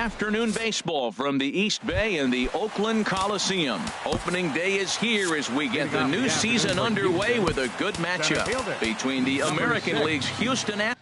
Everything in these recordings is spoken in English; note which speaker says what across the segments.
Speaker 1: afternoon baseball from the East Bay and the Oakland Coliseum. Opening day is here as we get the new season underway with a good matchup between the American League's Houston Astros.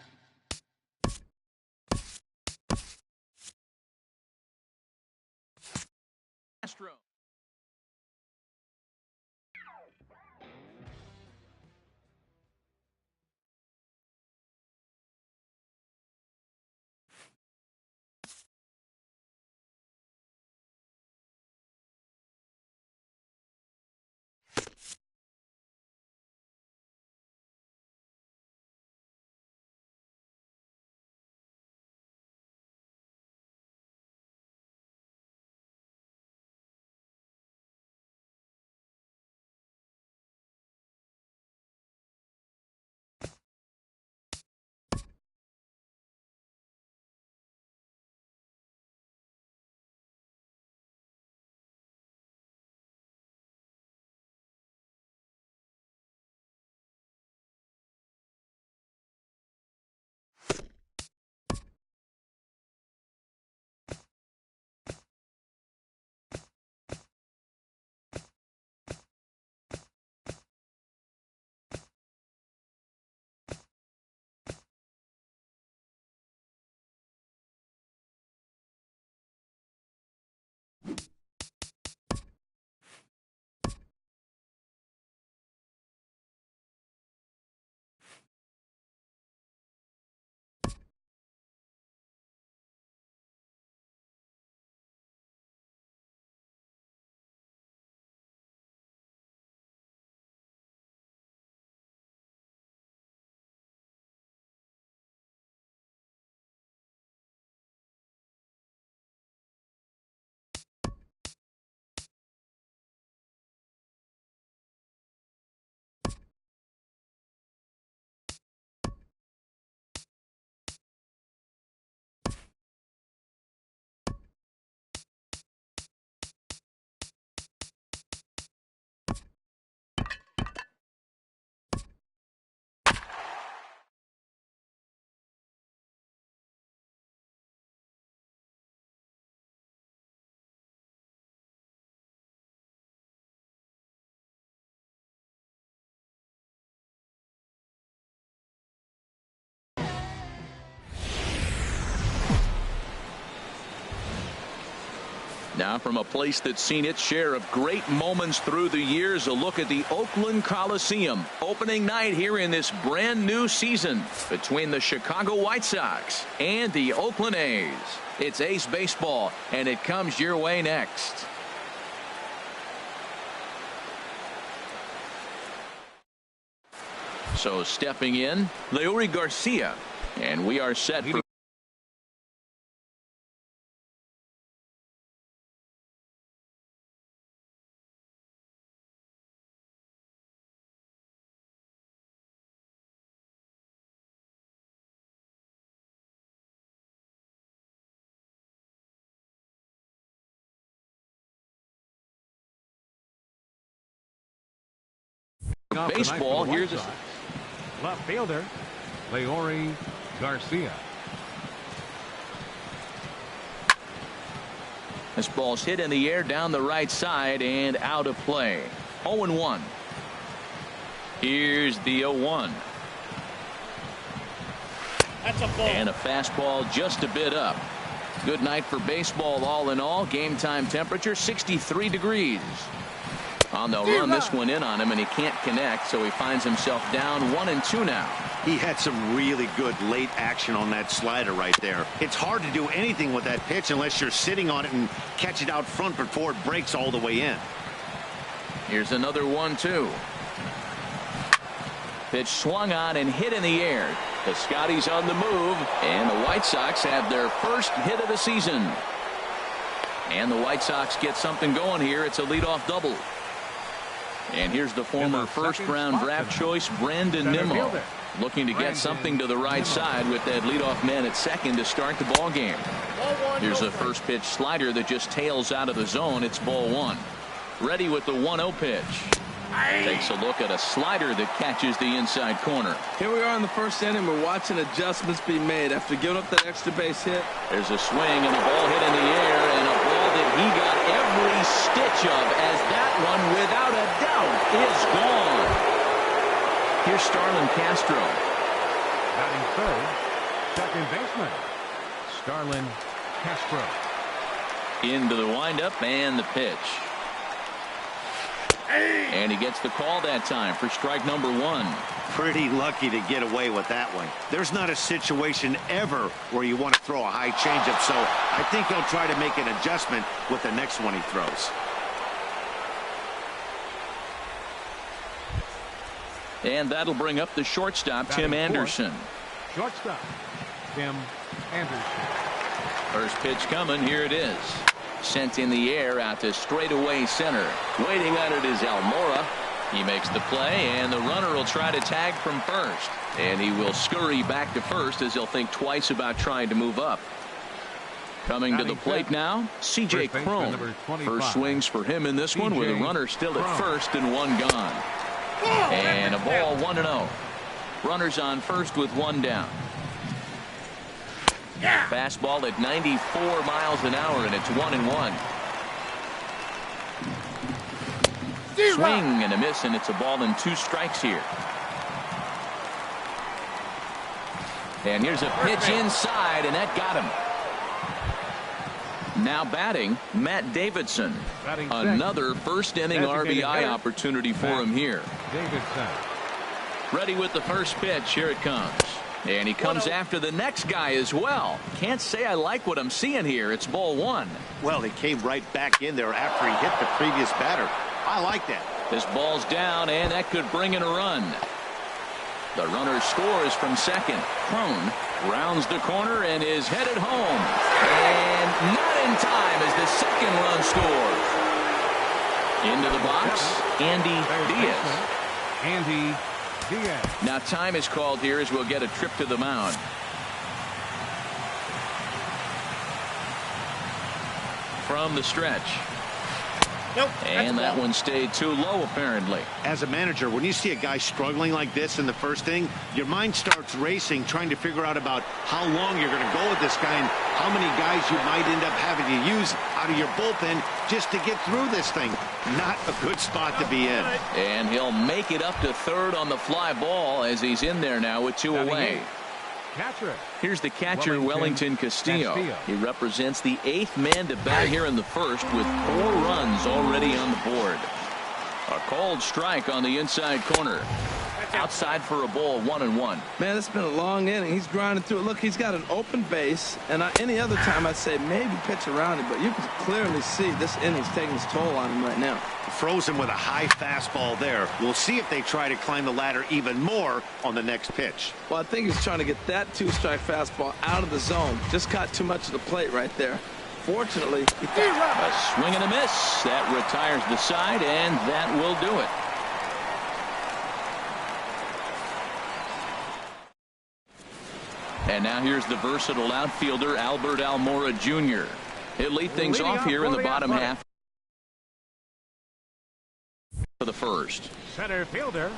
Speaker 1: Now from a place that's seen its share of great moments through the years, a look at the Oakland Coliseum. Opening night here in this brand new season between the Chicago White Sox and the Oakland A's. It's A's baseball, and it comes your way next. So stepping in, Leury Garcia, and we are set for baseball. Here's a
Speaker 2: left fielder, Leury Garcia.
Speaker 1: This ball's hit in the air down the right side and out of play. 0-1. Here's the 0-1.
Speaker 3: That's a ball.
Speaker 1: And a fastball just a bit up. Good night for baseball all in all. Game time temperature 63 degrees. On the run, this one in on him, and he can't connect, so he finds himself down 1-2 now.
Speaker 4: He had some really good late action on that slider right there. It's hard to do anything with that pitch unless you're sitting on it and catch it out front before it breaks all the way in.
Speaker 1: Here's another 1-2. Pitch swung on and hit in the air. The Scotties on the move, and the White Sox have their first hit of the season. And the White Sox get something going here. It's a leadoff double. And here's the former first-round draft choice, Brandon Nimmo, looking to get something to the right side with that leadoff man at second to start the ball game. Here's a first pitch slider that just tails out of the zone. It's ball one. Ready with the 1-0 pitch. Takes a look at a slider that catches the inside corner.
Speaker 3: Here we are in the first inning. We're watching adjustments be made after giving up that extra base hit.
Speaker 1: There's a swing and a ball hit in the air, and a ball that he got every stitch of, as that one, without a doubt, is gone. Here's Starlin Castro.
Speaker 2: Batting third, second baseman, Starlin Castro.
Speaker 1: Into the windup and the pitch. And he gets the call that time for strike number one.
Speaker 4: Pretty lucky to get away with that one. There's not a situation ever where you want to throw a high changeup, so I think he'll try to make an adjustment with the next one he throws.
Speaker 1: And that'll bring up the shortstop, Tim Anderson.
Speaker 2: Shortstop, Tim Anderson.
Speaker 1: First pitch coming. Here it is. Sent in the air out to straightaway center. Waiting on it is Almora. He makes the play, and the runner will try to tag from first. And he will scurry back to first as he'll think twice about trying to move up. Coming to the plate now, C.J. Cron. First swings for him in this one with a runner still at first and one gone. And a ball 1-0. Runners on first with one down. Fastball at 94 miles an hour, and it's 1-1. Swing and a miss, and it's a ball and 2 strikes here. And here's a pitch inside, and that got him. Now batting, Matt Davidson. Another first inning RBI opportunity for him here.
Speaker 2: Davidson.
Speaker 1: Ready with the first pitch. Here it comes. And he comes after the next guy as well. Can't say I like what I'm seeing here. It's ball 1.
Speaker 4: Well, he came right back in there after he hit the previous batter. I like that.
Speaker 1: This ball's down, and that could bring in a run. The runner scores from second. Cron rounds the corner and is headed home. And not in time as the second run scores. Into the box, Andy Diaz.
Speaker 2: Andy Diaz.
Speaker 1: Now time is called here as we'll get a trip to the mound. From the stretch.
Speaker 4: Nope,
Speaker 1: and that one stayed too low, apparently.
Speaker 4: As a manager, when you see a guy struggling like this in the first inning, your mind starts racing, trying to figure out about how long you're going to go with this guy and how many guys you might end up having to use out of your bullpen just to get through this thing. Not a good spot to be in.
Speaker 1: And he'll make it up to third on the fly ball as he's in there now with 2 away. Here's the catcher, Wellington Castillo. He represents the 8th man to bat here in the first with 4 runs already on the board. A called strike on the inside corner. Outside for a ball, 1-1.
Speaker 3: Man, it's been a long inning. He's grinding through it. Look, he's got an open base, and any other time I'd say maybe pitch around it, but you can clearly see this inning's taking its toll on him right now.
Speaker 4: Frozen with a high fastball there. We'll see if they try to climb the ladder even more on the next pitch.
Speaker 3: Well, I think he's trying to get that 2-strike fastball out of the zone. Just caught too much of the plate right there. Fortunately,
Speaker 1: a swing and a miss. That retires the side, and that will do it. And now here's the versatile outfielder, Albert Almora Jr. He'll lead things off here in the bottom half of the first.
Speaker 2: Center fielder,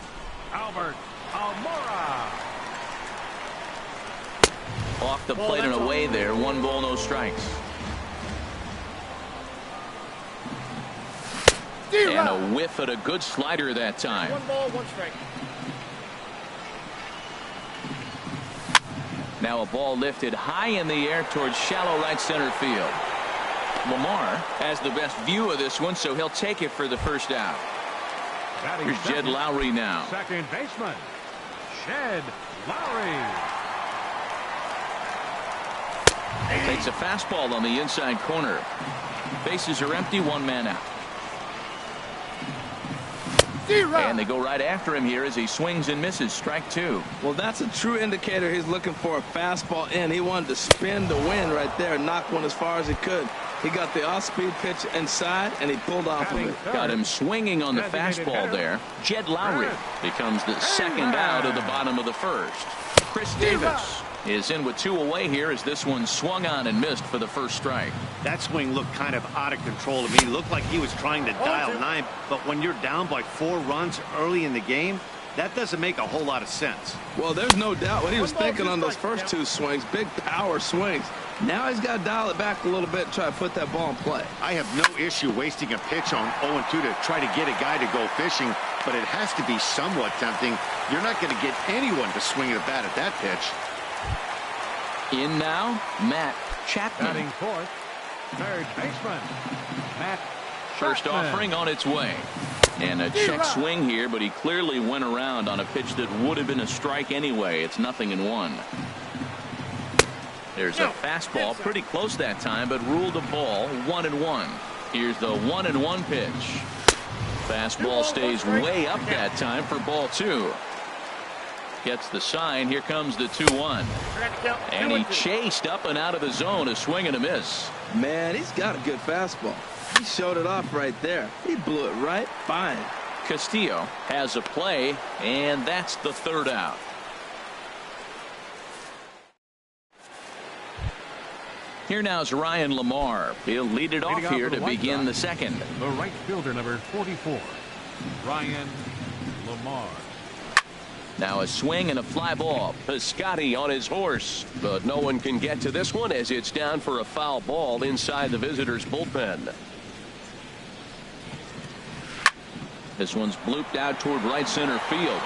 Speaker 2: Albert Almora.
Speaker 1: Off the plate and away there. 1 ball, no strikes. And a whiff at a good slider that time.
Speaker 5: 1 ball, 1 strike.
Speaker 1: Now a ball lifted high in the air towards shallow right center field. Lamar has the best view of this one, so he'll take it for the first out. Here's Jed Lowry now.
Speaker 2: Second baseman, Jed Lowry.
Speaker 1: Takes a fastball on the inside corner. Bases are empty, 1 man out. And they go right after him here as he swings and misses. Strike 2.
Speaker 3: Well, that's a true indicator he's looking for a fastball in. He wanted to spin the wind right there and knock one as far as he could. He got the off-speed pitch inside, and he pulled off of it.
Speaker 1: Got him swinging on the fastball there. Jed Lowry becomes the second out of the bottom of the first. Chris Davis is in with 2 away here as this one swung on and missed for the first strike.
Speaker 4: That swing looked kind of out of control to me. Looked like he was trying to dial 9, but when you're down by 4 runs early in the game, that doesn't make a whole lot of sense.
Speaker 3: Well, there's no doubt what he was thinking on those first 2 swings. Big power swings. Now he's got to dial it back a little bit and try to put that ball in play.
Speaker 4: I have no issue wasting a pitch on 0-2 to try to get a guy to go fishing, but it has to be somewhat tempting. You're not going to get anyone to swing at a bat at that pitch.
Speaker 1: In now, Matt Chapman.
Speaker 2: Batting fourth, third baseman, Matt
Speaker 1: First
Speaker 2: Chapman.
Speaker 1: offering on its way. And a check swing here, but he clearly went around on a pitch that would have been a strike anyway. It's 0-1. There's a fastball pretty close that time, but ruled a ball 1-1. Here's the 1-1 pitch. Fastball stays way up that time for ball 2. Gets the sign. Here comes the 2-1. And he chased up and out of the zone. A swing and a miss.
Speaker 3: Man, he's got a good fastball. He showed it off right there. He blew it right by him.
Speaker 1: Castillo has a play, and that's the 3rd out. Here now is Ryan Lamar. He'll lead it off
Speaker 2: Leading off
Speaker 1: here
Speaker 2: for
Speaker 1: to
Speaker 2: the White
Speaker 1: begin the
Speaker 2: Sox,
Speaker 1: 2nd.
Speaker 2: The right fielder, number 44, Ryan Lamar.
Speaker 1: Now a swing and a fly ball. Piscotty on his horse, but no one can get to this one as it's down for a foul ball inside the visitors' bullpen. This one's blooped out toward right center field.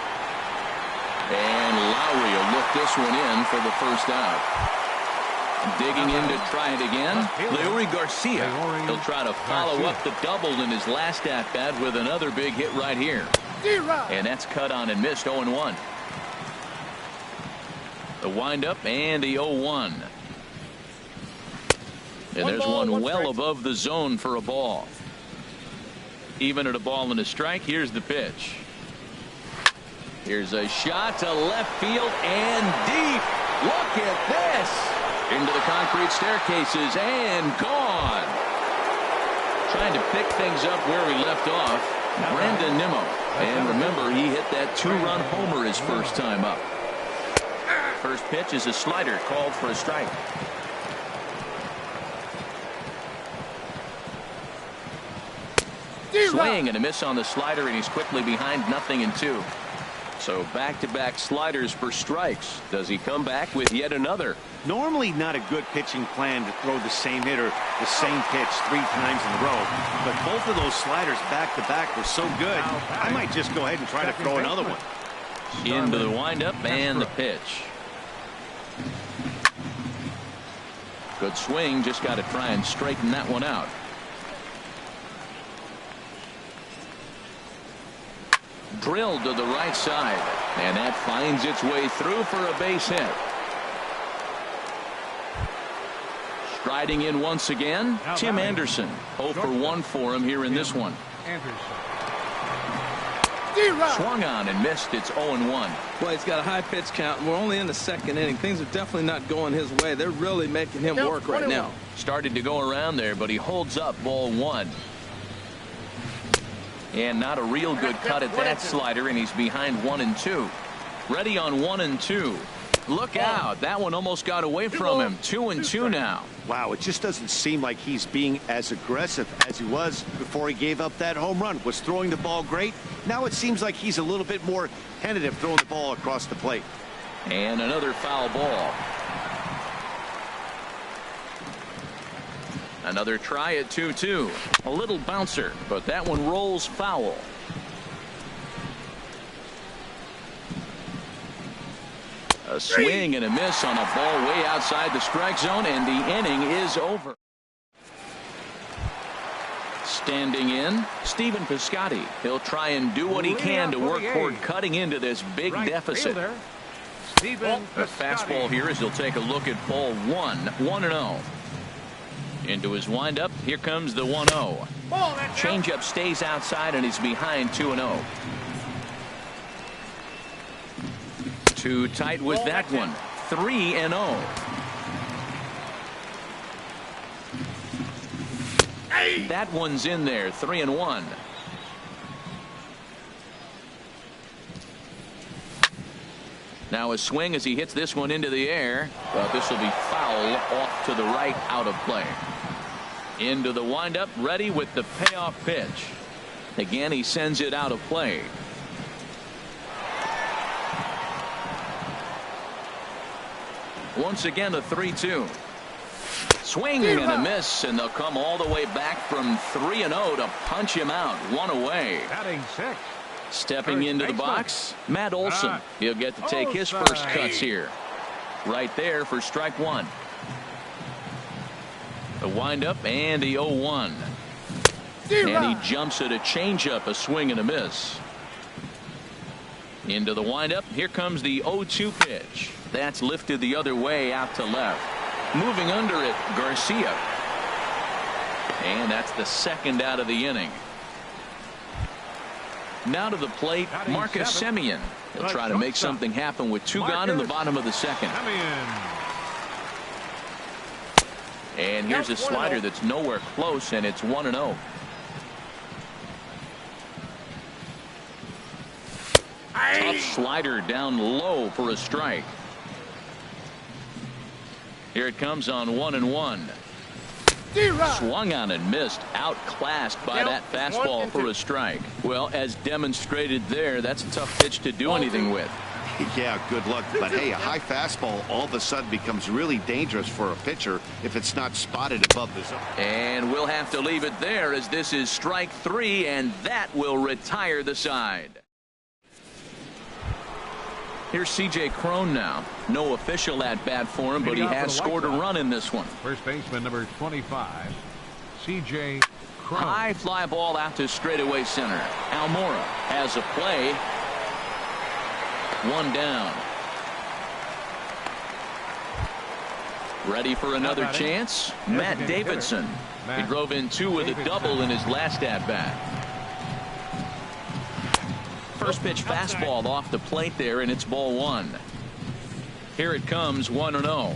Speaker 1: And Lowry will look this one in for the first out. Digging in to try it again, Leury Garcia. He'll try to follow up the double in his last at-bat with another big hit right here. And that's cut on and missed. 0-1. The windup and the 0-1. And there's one well above the zone for a ball. Even at a ball and a strike. Here's the pitch. Here's a shot to left field and deep. Look at this. Into the concrete staircases and gone. Trying to pick things up where he left off. Brandon Nimmo. And remember, he hit that 2-run homer his first time up. First pitch is a slider called for a strike. Swing and a miss on the slider, and he's quickly behind 0-2. So back-to-back sliders for strikes. Does he come back with yet another?
Speaker 4: Normally not a good pitching plan to throw the same hitter the same pitch 3 times in a row, but both of those sliders back-to-back were so good, I might just go ahead and try to throw another one.
Speaker 1: Into the windup and the pitch. Good swing, just got to try and straighten that one out. Drilled to the right side, and that finds its way through for a base hit. Striding in once again, Tim Anderson. 0 for 1 for him here in this one. Swung on and missed. It's 0-1.
Speaker 3: Boy, he's got a high pitch count. We're only in the 2nd inning. Things are definitely not going his way. They're really making him work right now.
Speaker 1: Started to go around there, but he holds up ball 1. And not a real good cut at that slider, and he's behind 1-2. Ready on 1-2. Look out. That one almost got away from him. 2-2 now.
Speaker 4: Wow, it just doesn't seem like he's being as aggressive as he was before he gave up that home run. Was throwing the ball great. Now it seems like he's a little bit more tentative throwing the ball across the plate.
Speaker 1: And another foul ball. Another try at 2-2. A little bouncer, but that one rolls foul. A swing and a miss on a ball way outside the strike zone, and the inning is over. Standing in, Stephen Piscotty. He'll try and do what he can to work toward cutting into this big deficit. A fastball here as he'll take a look at ball 1. 1-0. Into his windup. Here comes the 1-0. Changeup stays outside, and he's behind 2-0. Too tight with that one. 3-0. That one's in there. 3-1. Now a swing as he hits this one into the air. But this will be foul off to the right, out of play. Into the windup, ready with the payoff pitch. Again, he sends it out of play. Once again, a 3-2. Swing and a miss, and they'll come all the way back from 3-0 to punch him out. One away.
Speaker 2: Batting 6.
Speaker 1: Stepping into the box, Matt Olson. He'll get to take his first cuts here. Right there for strike one. The windup and the 0-1. And he jumps at a changeup, a swing and a miss. Into the windup. Here comes the 0-2 pitch. That's lifted the other way out to left. Moving under it, Garcia. And that's the second out of the inning. Now to the plate, Marcus Semien. He'll try to make something happen with two gone in the bottom of the second. And here's a slider that's nowhere close, and it's 1-0. Tough slider down low for a strike. Here it comes on 1-1. Swung on and missed, outclassed by that fastball for a strike. Well, as demonstrated there, that's a tough pitch to do anything with.
Speaker 4: Yeah, good luck. But hey, a high fastball all of a sudden becomes really dangerous for a pitcher if it's not spotted above the zone.
Speaker 1: And we'll have to leave it there as this is strike three, and that will retire the side. Here's C.J. Cron now. No official at bat for him, but he has scored a run in this one.
Speaker 2: First baseman number 25, C.J. Cron.
Speaker 1: High fly ball out to straightaway center. Almora has a play. One down. Ready for another chance? Matt Davidson. He drove in two with a double in his last at bat. First pitch fastball off the plate there, and it's ball one. Here it comes, 1-0.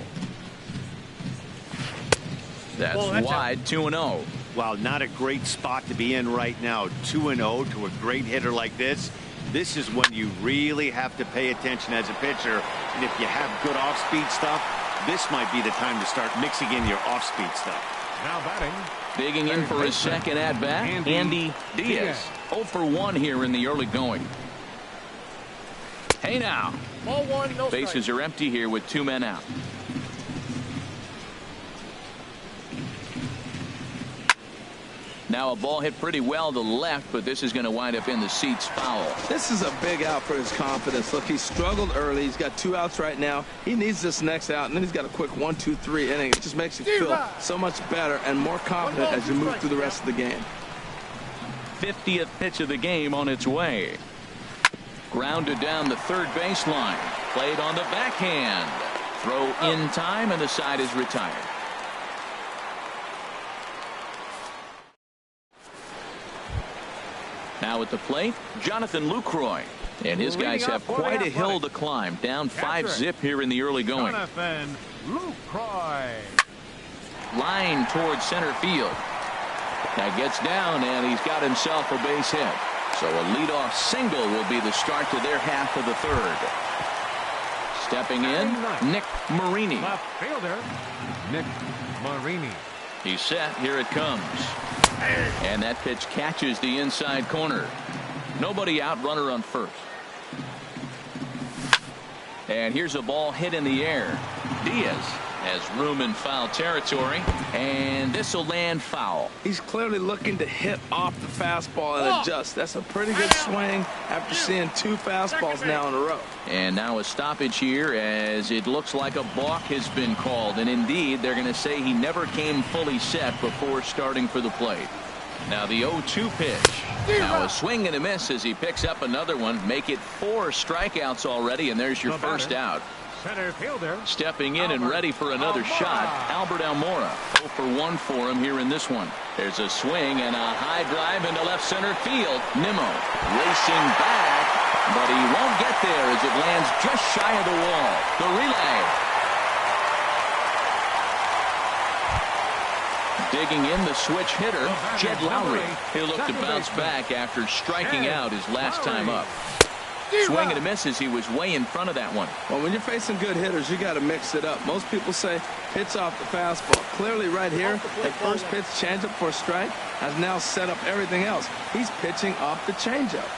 Speaker 1: That's wide, 2-0.
Speaker 4: Wow, not a great spot to be in right now. 2-0 to a great hitter like this. This is when you really have to pay attention as a pitcher. And if you have good off-speed stuff, this might be the time to start mixing in your off-speed stuff.
Speaker 2: Now batting.
Speaker 1: Digging in for his second at-bat, Andy Diaz. 0 for 1 here in the early going. Hey now.
Speaker 5: Ball one, no
Speaker 1: Bases
Speaker 5: strike.
Speaker 1: are empty here with two men out. Now a ball hit pretty well to the left, but this is going to wind up in the seats foul.
Speaker 3: This is a big out for his confidence. Look, he struggled early. He's got 2 outs right now. He needs this next out, and then he's got a quick 1-2-3 inning. It just makes you feel so much better and more confident as you move through the rest of the game.
Speaker 1: 50th pitch of the game on its way. Grounded down the third baseline. Played on the backhand. Throw in time, and the side is retired. Now at the plate, Jonathan Lucroy. And his guys have quite a hill to climb. Down 5-zip here in the early going.
Speaker 2: Jonathan Lucroy.
Speaker 1: Line towards center field. That gets down, and he's got himself a base hit. So a leadoff single will be the start to their half of the third. Stepping in, Nick Marini.
Speaker 2: Left fielder, Nick Marini.
Speaker 1: He's set. Here it comes. And that pitch catches the inside corner. Nobody out, runner on first. And here's a ball hit in the air. Diaz has room in foul territory, and this will land foul.
Speaker 3: He's clearly looking to hit off the fastball and adjust. That's a pretty good swing after seeing 2 fastballs now in a row.
Speaker 1: And now a stoppage here as it looks like a balk has been called. And indeed, they're going to say he never came fully set before starting for the plate. Now the 0-2 pitch. Now a swing and a miss as he picks up another one. Make it 4 strikeouts already, and there's your first out.
Speaker 2: Center fielder.
Speaker 1: Stepping in and ready for another shot, Albert Almora. 0 for 1 for him here in this one. There's a swing and a high drive into left center field. Nimmo racing back, but he won't get there as it lands just shy of the wall. The relay. Digging in, the switch hitter, Jed Lowry. He'll look to bounce back after striking out his last time up. Swing and a miss as he was way in front of that one.
Speaker 3: Well, when you're facing good hitters, you got to mix it up. Most people say pitch off the fastball. Clearly right here, that first pitch changeup for a strike has now set up everything else. He's pitching off the changeup.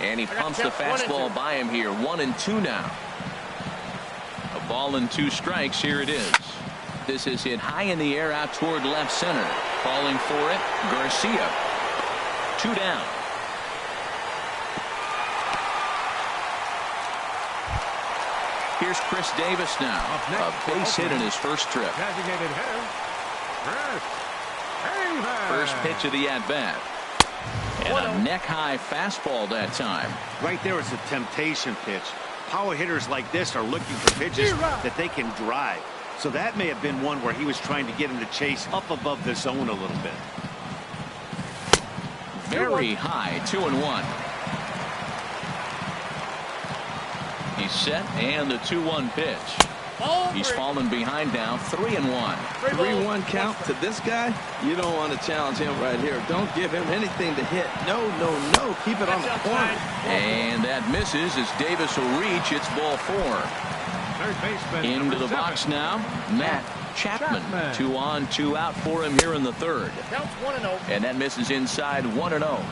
Speaker 1: And he pumps the fastball by him here. 1-2 now. A ball and 2 strikes. Here it is. This is hit high in the air out toward left center. Falling for it, Garcia. 2 down. Here's Chris Davis now. A base hit in his first trip.
Speaker 2: Designated hitter, Chris Davis.
Speaker 1: First pitch of the at-bat. And a neck-high fastball that time.
Speaker 4: Right there is a temptation pitch. Power hitters like this are looking for pitches that they can drive. So that may have been one where he was trying to get him to chase up above the zone a little bit.
Speaker 1: Very high, 2-1. He's set, and the 2-1 pitch. He's fallen behind now, 3-1.
Speaker 3: 3-1 count to this guy. You don't want to challenge him right here. Don't give him anything to hit. No, no, no. Keep it on the corner.
Speaker 1: And that misses as Davis will reach. It's ball 4.
Speaker 2: Third baseman
Speaker 1: Into the box now, Matt Chapman. 2 on, 2 out for him here in the third.
Speaker 5: Counts 1-0.
Speaker 1: And that misses inside, 1-0.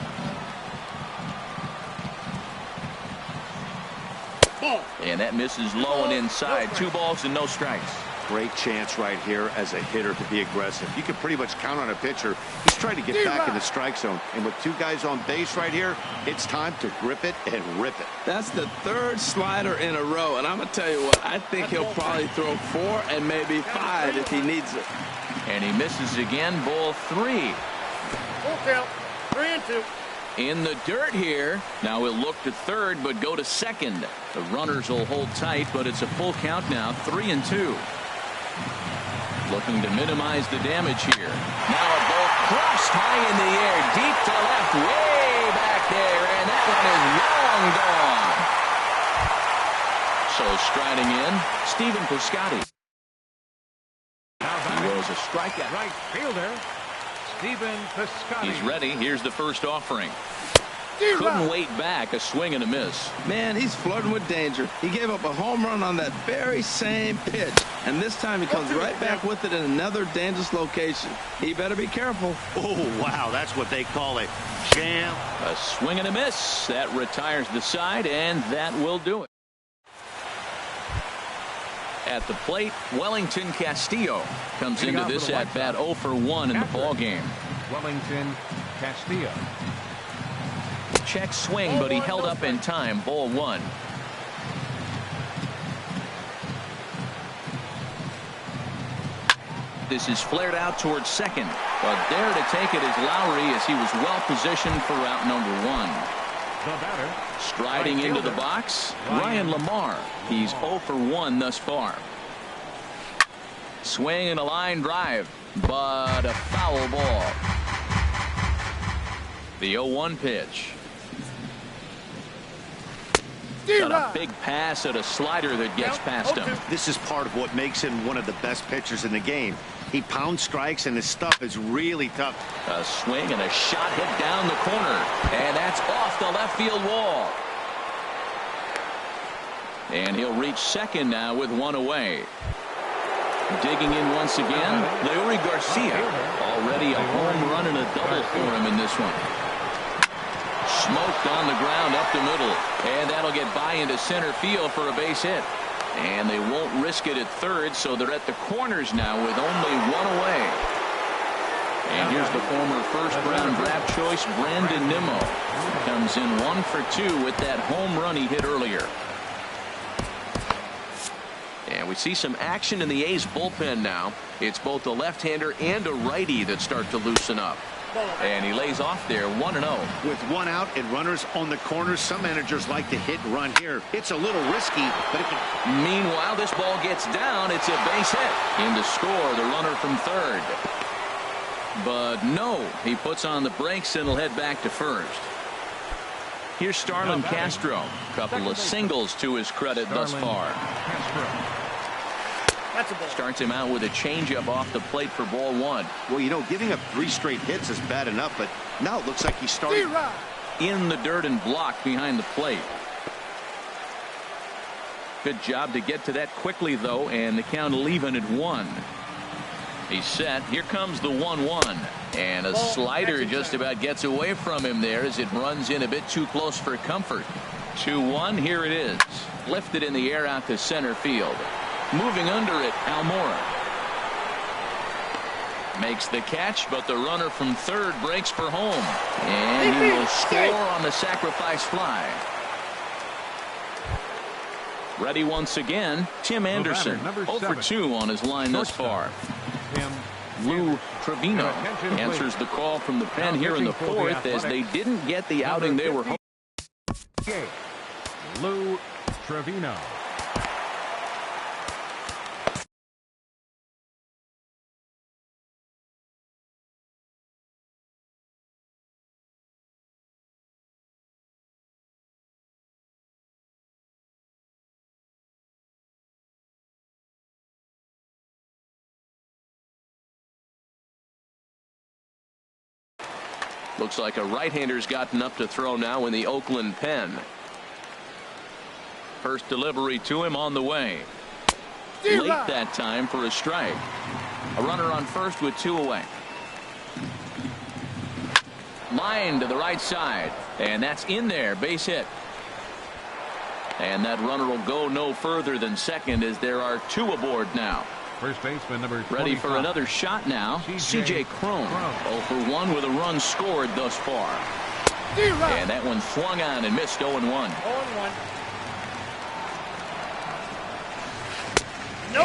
Speaker 1: And that misses low and inside. 2 balls and no strikes.
Speaker 4: Great chance right here as a hitter to be aggressive. You can pretty much count on a pitcher who's trying to get back in the strike zone. And with 2 guys on base right here, it's time to grip it and rip it.
Speaker 3: That's the 3rd slider in a row. And I'm going to tell you what, I think he'll probably throw 4 and maybe 5 if he needs it.
Speaker 1: And he misses again, ball 3.
Speaker 5: Full count, 3-2.
Speaker 1: In the dirt here. Now he'll look to third, but go to second. The runners will hold tight, but it's a full count now, 3-2. Looking to minimize the damage here. Now a ball crossed high in the air, deep to left, way back there, and that one is long gone. So striding in, Stephen Piscotty. He was a strikeout.
Speaker 2: Right fielder, Stephen Piscotty.
Speaker 1: He's ready. Here's the first offering. Couldn't wait back. A swing and a miss.
Speaker 3: Man, he's flirting with danger. He gave up a home run on that very same pitch. And this time he comes right back with it in another dangerous location. He better be careful.
Speaker 4: Oh, wow. That's what they call a jam.
Speaker 1: A swing and a miss. That retires the side, and that will do it. At the plate, Wellington Castillo comes into this at-bat 0 for 1 in the ballgame.
Speaker 2: Wellington Castillo.
Speaker 1: Check swing, but he held up in time. Ball 1. This is flared out towards second, but there to take it is Lowry as he was well positioned for route number 1.
Speaker 2: The batter,
Speaker 1: striding into the box, Ryan Lamar. He's 0 for 1 thus far. Swing and a line drive, but a foul ball. The 0-1 pitch. Got a big pass at a slider that gets past him.
Speaker 4: This is part of what makes him one of the best pitchers in the game. He pounds strikes, and his stuff is really tough.
Speaker 1: A swing and a shot hit down the corner, and that's off the left field wall. And he'll reach second now with 1 away. Digging in once again, Leury Garcia. Already a home run and a double for him in this one. Smoked on the ground up the middle, and that'll get by into center field for a base hit. And they won't risk it at third, so they're at the corners now with only 1 away. And here's the former first-round draft choice, Brandon Nimmo. Comes in 1 for 2 with that home run he hit earlier. And we see some action in the A's bullpen now. It's both a left-hander and a righty that start to loosen up. And he lays off there, 1-0.
Speaker 4: With 1 out and runners on the corners, some managers like to hit and run here. It's a little risky, but it can...
Speaker 1: Meanwhile, this ball gets down. It's a base hit. In to score, the runner from third. But no, he puts on the brakes and will head back to first. Here's Starlin Castro. Couple of singles to his credit thus far. Starts him out with a changeup off the plate for ball 1.
Speaker 4: Well, you know, giving up 3 straight hits is bad enough, but now it looks like he's starting.
Speaker 1: in the dirt and blocked behind the plate. Good job to get to that quickly, though, and the count even at 1. He's set. Here comes the 1-1. And a slider just about gets away from him there as it runs in a bit too close for comfort. 2-1. Here it is. Lifted in the air out to center field. Moving under it, Almora. Makes the catch, but the runner from third breaks for home. And he will score on the sacrifice fly. Ready once again, Tim Anderson. 0 for 2 on his line thus far. Lou Trevino answers the call from the pen here in the 4th as they didn't get the outing they were hoping.
Speaker 2: Lou Trevino.
Speaker 1: Looks like a right-hander's gotten up to throw now in the Oakland pen. First delivery to him on the way. Late that time for a strike. A runner on first with 2 away. Line to the right side. And that's in there. Base hit. And that runner will go no further than second as there are 2 aboard now.
Speaker 2: First baseman number 25.
Speaker 1: Ready for another shot now. C.J. Cron. 0 for 1 with a run scored thus far. And that one swung on and missed. 0-1.
Speaker 5: 0-1.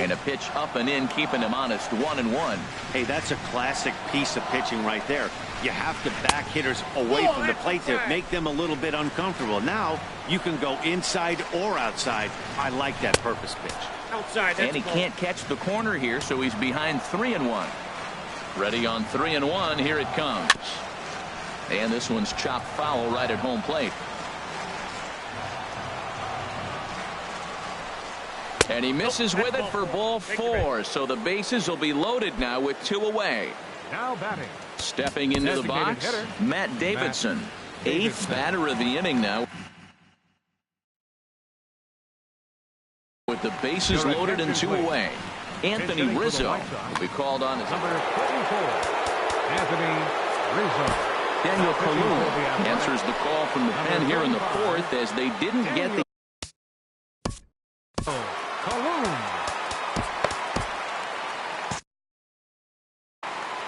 Speaker 1: And a pitch up and in, keeping him honest. 1-1.
Speaker 4: Hey, that's a classic piece of pitching right there. You have to back hitters away from the plate to make them a little bit uncomfortable. Now you can go inside or outside. I like that purpose pitch.
Speaker 5: Outside.
Speaker 1: And he can't catch the corner here, so he's behind 3-1. Ready on 3-1. Here it comes. And this one's chopped foul right at home plate. And he misses with it for ball 4. So the bases will be loaded now with 2 away.
Speaker 2: Now batting.
Speaker 1: Stepping into the box,
Speaker 2: hitter,
Speaker 1: Matt Davidson. 8th batter of the inning now. With the bases loaded and 2 away. Anthony Rizzo will be called on as
Speaker 2: number 24. Anthony Rizzo.
Speaker 1: Daniel Kalum answers the call from the pen here in the 4th as they didn't get the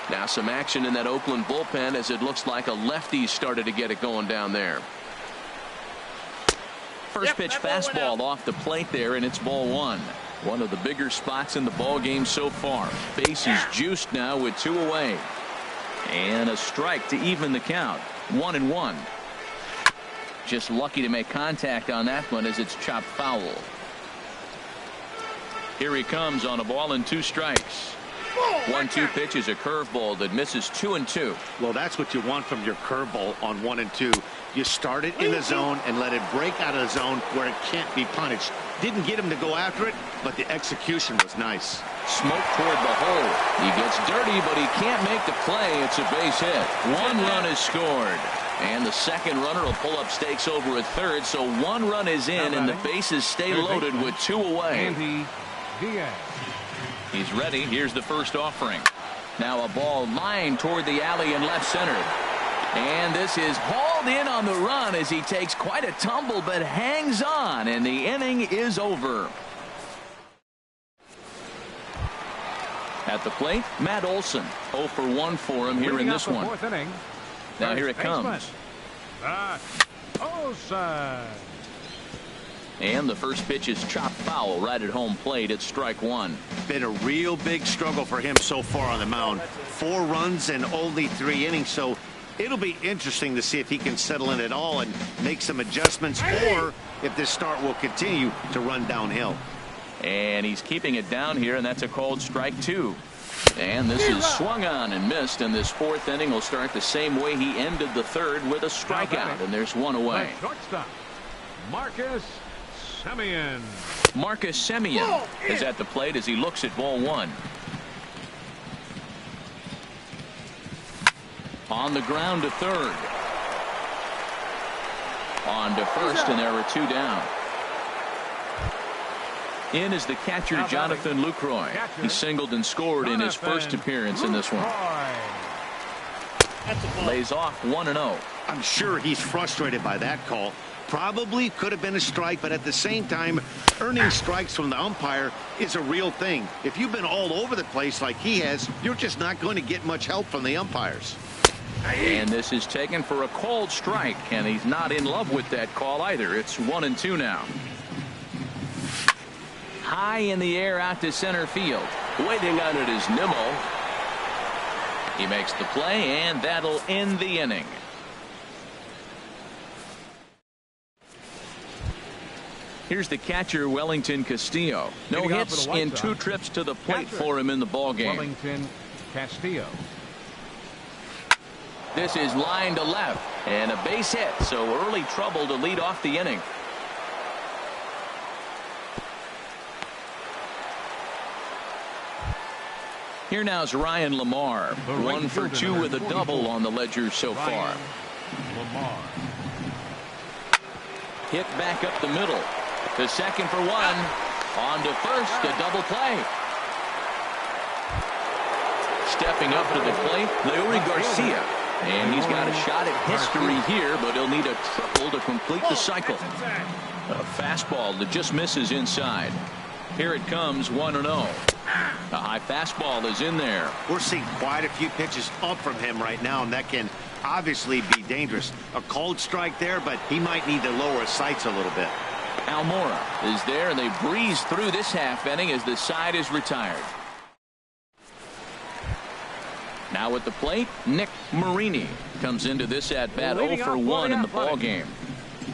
Speaker 1: Now some action in that Oakland bullpen as it looks like a lefty started to get it going down there. First pitch fastball off the plate there, and it's ball 1. One of the bigger spots in the ball game so far. Bases juiced now with 2 away. And a strike to even the count. 1-1. Just lucky to make contact on that one as it's chopped foul. Here he comes on a ball and 2 strikes. 1-2 pitch is a curveball that misses 2-2.
Speaker 4: Well, that's what you want from your curveball on 1 and 2. You start it in the zone and let it break out of the zone where it can't be punished. Didn't get him to go after it, but the execution was nice.
Speaker 1: Smoke toward the hole. He gets dirty, but he can't make the play. It's a base hit. 1 run is scored. And the second runner will pull up stakes over at third, so 1 run is in, and the bases stay loaded with 2 away.
Speaker 2: Andy Diaz.
Speaker 1: He's ready. Here's the first offering. Now a ball lined toward the alley in left center. And this is hauled in on the run as he takes quite a tumble but hangs on, and the inning is over. At the plate, Matt Olson. 0 for 1 for him here in this one. Now here it comes.
Speaker 2: Olson.
Speaker 1: And the first pitch is chopped foul right at home plate. It's strike 1.
Speaker 4: Been a real big struggle for him so far on the mound. 4 runs and only 3 innings, so it'll be interesting to see if he can settle in at all and make some adjustments, or if this start will continue to run downhill.
Speaker 1: And he's keeping it down here, and that's a called strike 2. And this is swung on and missed, and this 4th inning will start the same way he ended the 3rd with a strikeout, and there's 1 away.
Speaker 2: Shortstop, Marcus Semien.
Speaker 1: Marcus Semien is at the plate as he looks at ball 1. On the ground to third. On to first, and there are 2 down. In is the catcher, Jonathan Lucroy. He singled and scored in his first appearance in this one. Lays off 1-0.
Speaker 4: I'm sure he's frustrated by that call. Probably could have been a strike, but at the same time, earning strikes from the umpire is a real thing. If you've been all over the place like he has, you're just not going to get much help from the umpires.
Speaker 1: And this is taken for a called strike, and he's not in love with that call either. It's 1-2 now. High in the air out to center field. Waiting on it is Nimmo. He makes the play, and that'll end the inning. Here's the catcher, Wellington Castillo. No hits in 2 trips to the plate for him in the ballgame.
Speaker 2: Wellington Castillo.
Speaker 1: This is line to left, and a base hit, so early trouble to lead off the inning. Here now is Ryan Lamar. 1 for 2 with a double on the ledger so far.
Speaker 2: Lamar.
Speaker 1: Hit back up the middle. To second for 1. On to first, a double play. Stepping up to the plate, Leury Garcia. And he's got a shot at history here, but he'll need a triple to complete the cycle. A fastball that just misses inside. Here it comes, 1-0. A high fastball is in there.
Speaker 4: We're seeing quite a few pitches up from him right now, and that can obviously be dangerous. A cold strike there, but he might need to lower his sights a little bit.
Speaker 1: Almora is there, and they breeze through this half inning as the side is retired. Now at the plate, Nick Marini comes into this at-bat 0 for 1 in the ballgame.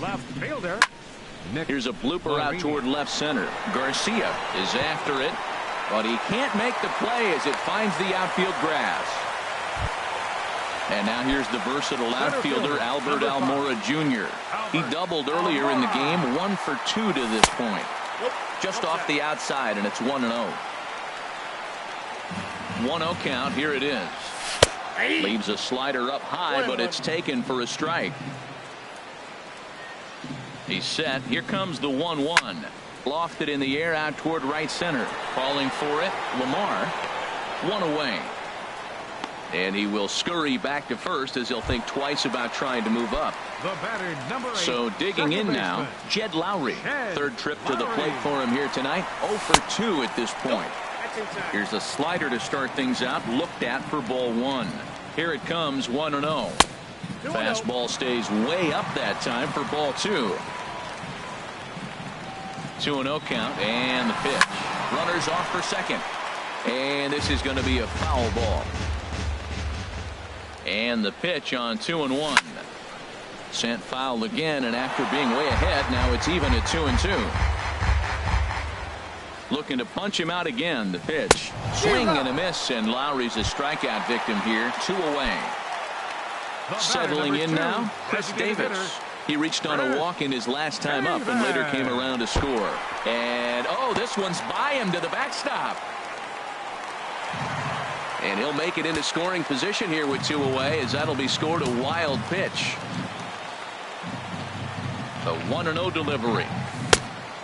Speaker 2: Left fielder.
Speaker 1: Here's a blooper out toward left center. Garcia is after it, but he can't make the play as it finds the outfield grass. And now here's the versatile outfielder, Albert Almora Jr. He doubled earlier in the game, 1 for 2 to this point. Just off the outside, and it's 1-0. 1-0 count. Here it is. Leaves a slider up high, but it's taken for a strike. He's set. Here comes the 1-1. Lofted in the air out toward right center. Calling for it, Lamar. 1 away. And he will scurry back to first as he'll think twice about trying to move up.
Speaker 2: The batter, number 8.
Speaker 1: So digging in now, Jed Lowry. Third trip to the plate for him here tonight. 0 for 2 at this point. Here's a slider to start things out. Looked at for ball 1. Here it comes, 1-0. Fastball stays way up that time for ball 2. 2-0 count, and the pitch. Runners off for second. And this is going to be a foul ball. And the pitch on 2-1. Sent foul again, and after being way ahead, now it's even at 2-2. Looking to punch him out again. The pitch. Swing and a miss, and Lowry's a strikeout victim here. 2 away. Settling in now, Chris Davis. He reached on a walk in his last time up and later came around to score. And, oh, this one's by him to the backstop. And he'll make it into scoring position here with 2 away, as that'll be scored. A wild pitch. A 1-0 delivery.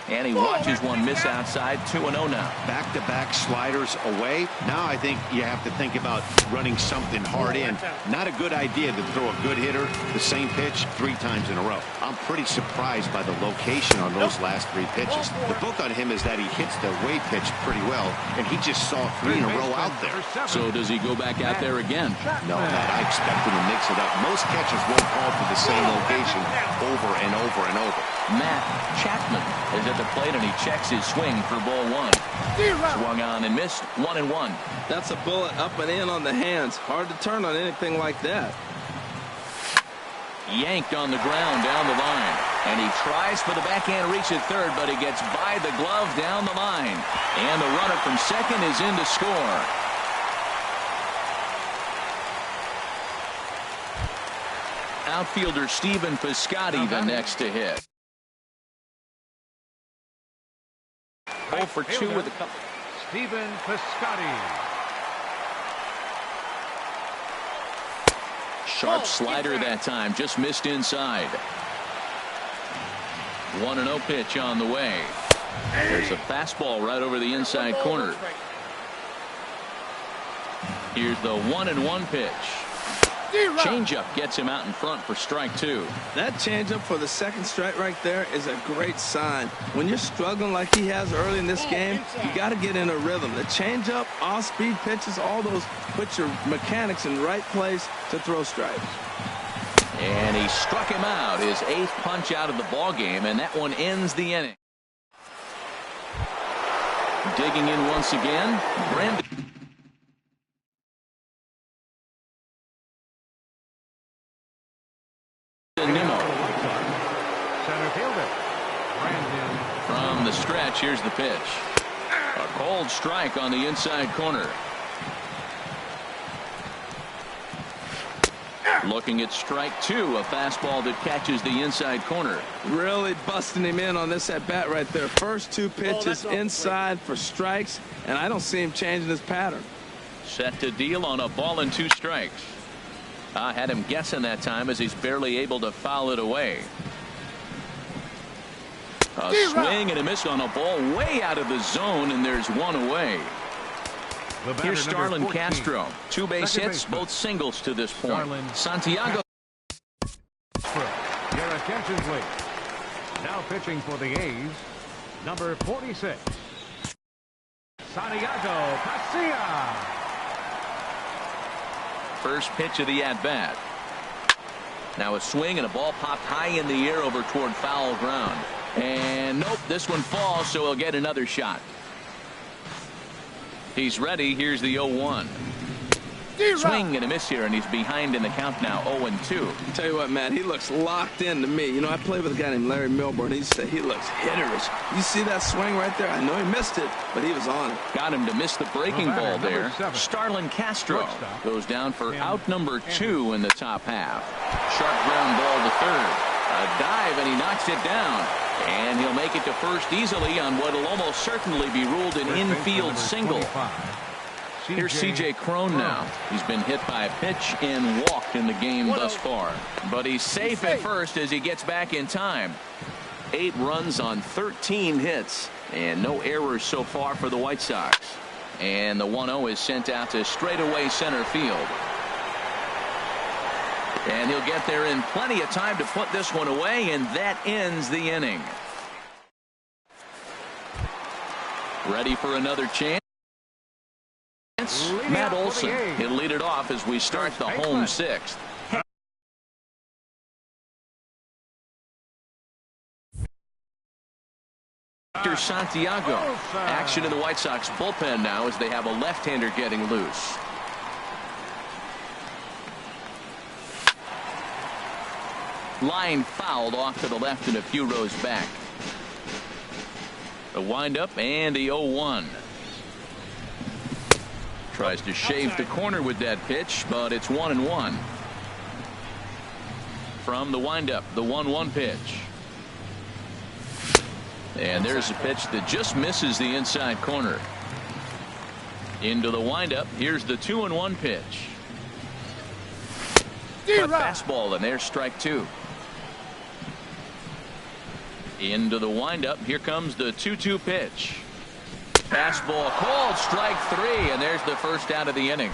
Speaker 1: And he watches one miss outside. 2-0 now.
Speaker 4: Back-to-back sliders away. Now I think you have to think about running something hard in. Not a good idea to throw a good hitter the same pitch 3 times in a row. I'm pretty surprised by the location on those last 3 pitches. The book on him is that he hits the way pitch pretty well, and he just saw 3 in a row out there.
Speaker 1: So does he go back out there again?
Speaker 4: No, Matt, I expect him to mix it up. Most catchers won't call for the same location over and over and over.
Speaker 1: Matt Chapman is at the plate, and he checks his swing for ball 1. Swung on and missed. 1-1.
Speaker 3: That's a bullet up and in on the hands. Hard to turn on anything like that.
Speaker 1: Yanked on the ground down the line, and he tries for the backhand reach at third, but he gets by the glove down the line, and the runner from second is in to score. Outfielder Stephen Piscotty the next to hit. 0 for 2 with a couple.
Speaker 2: Stephen Piscotty.
Speaker 1: Sharp slider that time, just missed inside. 1-0 pitch on the way. There's a fastball right over the inside corner. Here's the 1-1 pitch. Changeup gets him out in front for strike 2.
Speaker 3: That changeup for the second strike right there is a great sign. When you're struggling like he has early in this game, you got to get in a rhythm. The changeup, off-speed pitches, all those put your mechanics in the right place to throw strikes.
Speaker 1: And he struck him out, his 8th punch out of the ball game, and that one ends the inning. Digging in once again, Brandon.
Speaker 2: Center fielder Brandon.
Speaker 1: From the stretch, here's the pitch. A cold strike on the inside corner. Looking at strike 2, a fastball that catches the inside corner.
Speaker 3: Really busting him in on this at bat right there. First 2 pitches inside for strikes, and I don't see him changing his pattern.
Speaker 1: Set to deal on a ball and 2 strikes. I had him guessing that time as he's barely able to foul it away. A swing and a miss on a ball way out of the zone, and there's 1 away. Here's Starlin Castro. 2 base hits, both singles to this point. Santiago.
Speaker 2: Your attention, please. Now pitching for the A's, number 46, Santiago Garcia.
Speaker 1: First pitch of the at-bat. Now a swing and a ball popped high in the air over toward foul ground. And nope, this one falls, so he'll get another shot. He's ready. Here's the 0-1. Swing and a miss here, and he's behind in the count now, 0-2.
Speaker 3: Tell you what, Matt, he looks locked in to me. You know, I played with a guy named Larry Milburn. He said he looks hitterish. You see that swing right there? I know he missed it, but he was on it.
Speaker 1: Got him to miss the breaking ball there.
Speaker 2: 7.
Speaker 1: Starlin Castro goes down for out number 2 in the top half. Sharp ground ball to third. A dive, and he knocks it down. And he'll make it to first easily on what will almost certainly be ruled an infield single. Here's C.J. Cron now. He's been hit by a pitch and walked in the game thus far. But he's safe at first as he gets back in time. 8 runs on 13 hits. And no errors so far for the White Sox. And the 1-0 is sent out to straightaway center field. And he'll get there in plenty of time to put this one away, and that ends the inning. Ready for another chance? Matt Olson. He'll lead it off as we start the home 6th. Hector Santiago. Action in the White Sox bullpen now as they have a left-hander getting loose. Line fouled off to the left and a few rows back. The windup and the 0-1. Tries to shave the corner with that pitch, but it's 1-1. From the windup, the 1-1 pitch. And there's a pitch that just misses the inside corner. Into the windup, here's the 2-1 pitch. Cut fastball, and there's strike 2. Into the windup. Here comes the 2-2 pitch. Fastball called, strike 3, and there's the first out of the inning.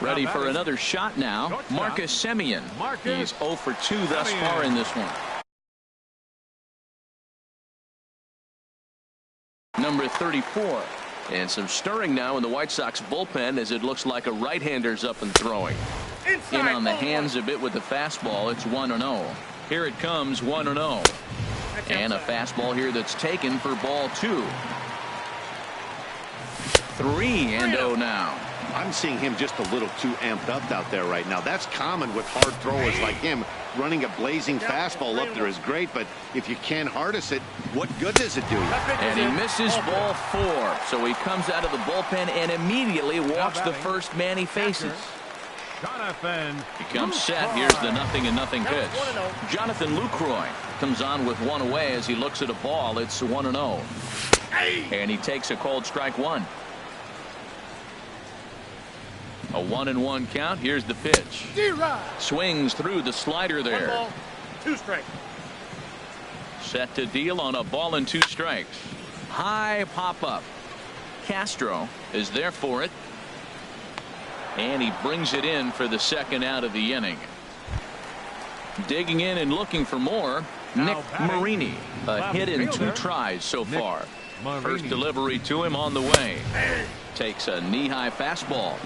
Speaker 1: Ready for another shot now. Marcus Semien. He's 0 for 2 thus far in this one. Number 34. And some stirring now in the White Sox bullpen as it looks like a right-hander's up and throwing. In on the hands a bit with the fastball. It's 1-0. Here it comes, 1-0. And a fastball here that's taken for ball 2. 3-0 now.
Speaker 4: I'm seeing him just a little too amped up out there right now. That's common with hard throwers like him. Running a blazing fastball up there is great, but if you can't harness it, what good does it do you?
Speaker 1: And he misses ball 4. So he comes out of the bullpen and immediately walks the first man he faces.
Speaker 2: Jonathan.
Speaker 1: He comes set. Here's the 0-0 pitch. Jonathan Lucroy comes on with 1 away as he looks at a ball. It's 1-0. And he takes a cold strike 1. A 1-1 count. Here's the pitch. Swings through the slider there.
Speaker 5: 1 ball, 2 strikes.
Speaker 1: Set to deal on a ball and 2 strikes. High pop up. Castro is there for it. And he brings it in for the 2nd out of the inning. Digging in and looking for more. Nick Marini. A hit in 2 tries so far. First delivery to him on the way. Takes a knee-high fastball.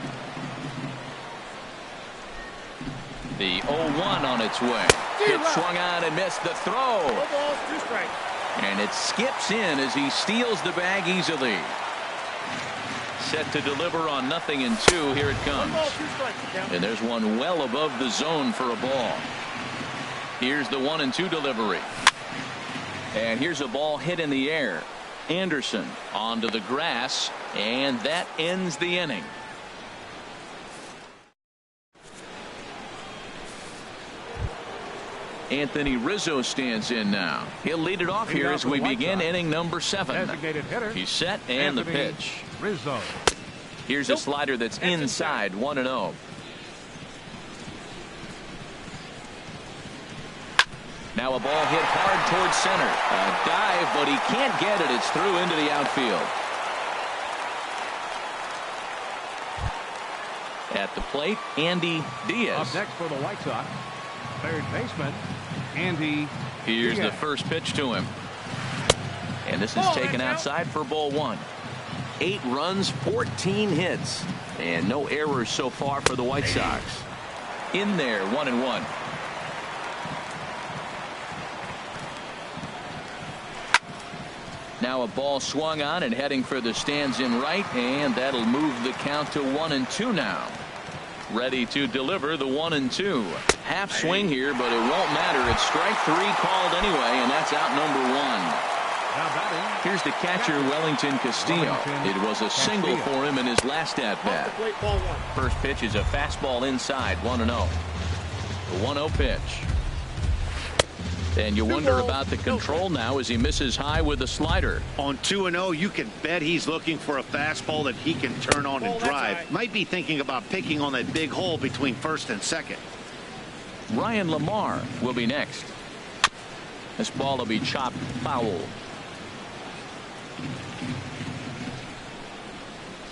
Speaker 1: The 0-1 on its way. Hit swung on and missed the throw.
Speaker 5: 4 balls, 2 strikes.
Speaker 1: And it skips in as he steals the bag easily. Set to deliver on 0-2. Here it
Speaker 5: 1
Speaker 1: comes.
Speaker 5: ball, 2 strikes.
Speaker 1: And there's one well above the zone for a ball. Here's the 1-2 delivery. And here's a ball hit in the air. Anderson onto the grass, and that ends the inning. Anthony Rizzo stands in now. He'll lead it off here as we begin inning number 7. He's set and the pitch.
Speaker 2: Rizzo.
Speaker 1: Here's a slider that's inside, 1-0. Now a ball hit hard towards center. A dive, but he can't get it. It's through into the outfield. At the plate, Andy Diaz.
Speaker 2: Up next for the White Sox, 3rd baseman, Andy
Speaker 1: Here's
Speaker 2: Diaz.
Speaker 1: the first pitch to him. And this is taken outside for ball 1. 8 runs, 14 hits, and no errors so far for the White Sox. In there, 1-1. Now a ball swung on and heading for the stands in right, and that'll move the count to 1-2 now. Ready to deliver the 1-2. Half swing here, but it won't matter. It's strike 3 called anyway, and that's out number 1. Here's the catcher, Wellington Castillo. It was a single for him in his last at-bat.
Speaker 5: Off the plate, ball 1.
Speaker 1: First pitch is a fastball inside, 1-0. The 1-0 pitch. And you wonder about the control now as he misses high with a slider.
Speaker 4: On 2-0, you can bet he's looking for a fastball that he can turn on and drive.
Speaker 5: Right.
Speaker 4: Might be thinking about picking on that big hole between 1st and 2nd.
Speaker 1: Ryan Lamar will be next. This ball will be chopped foul.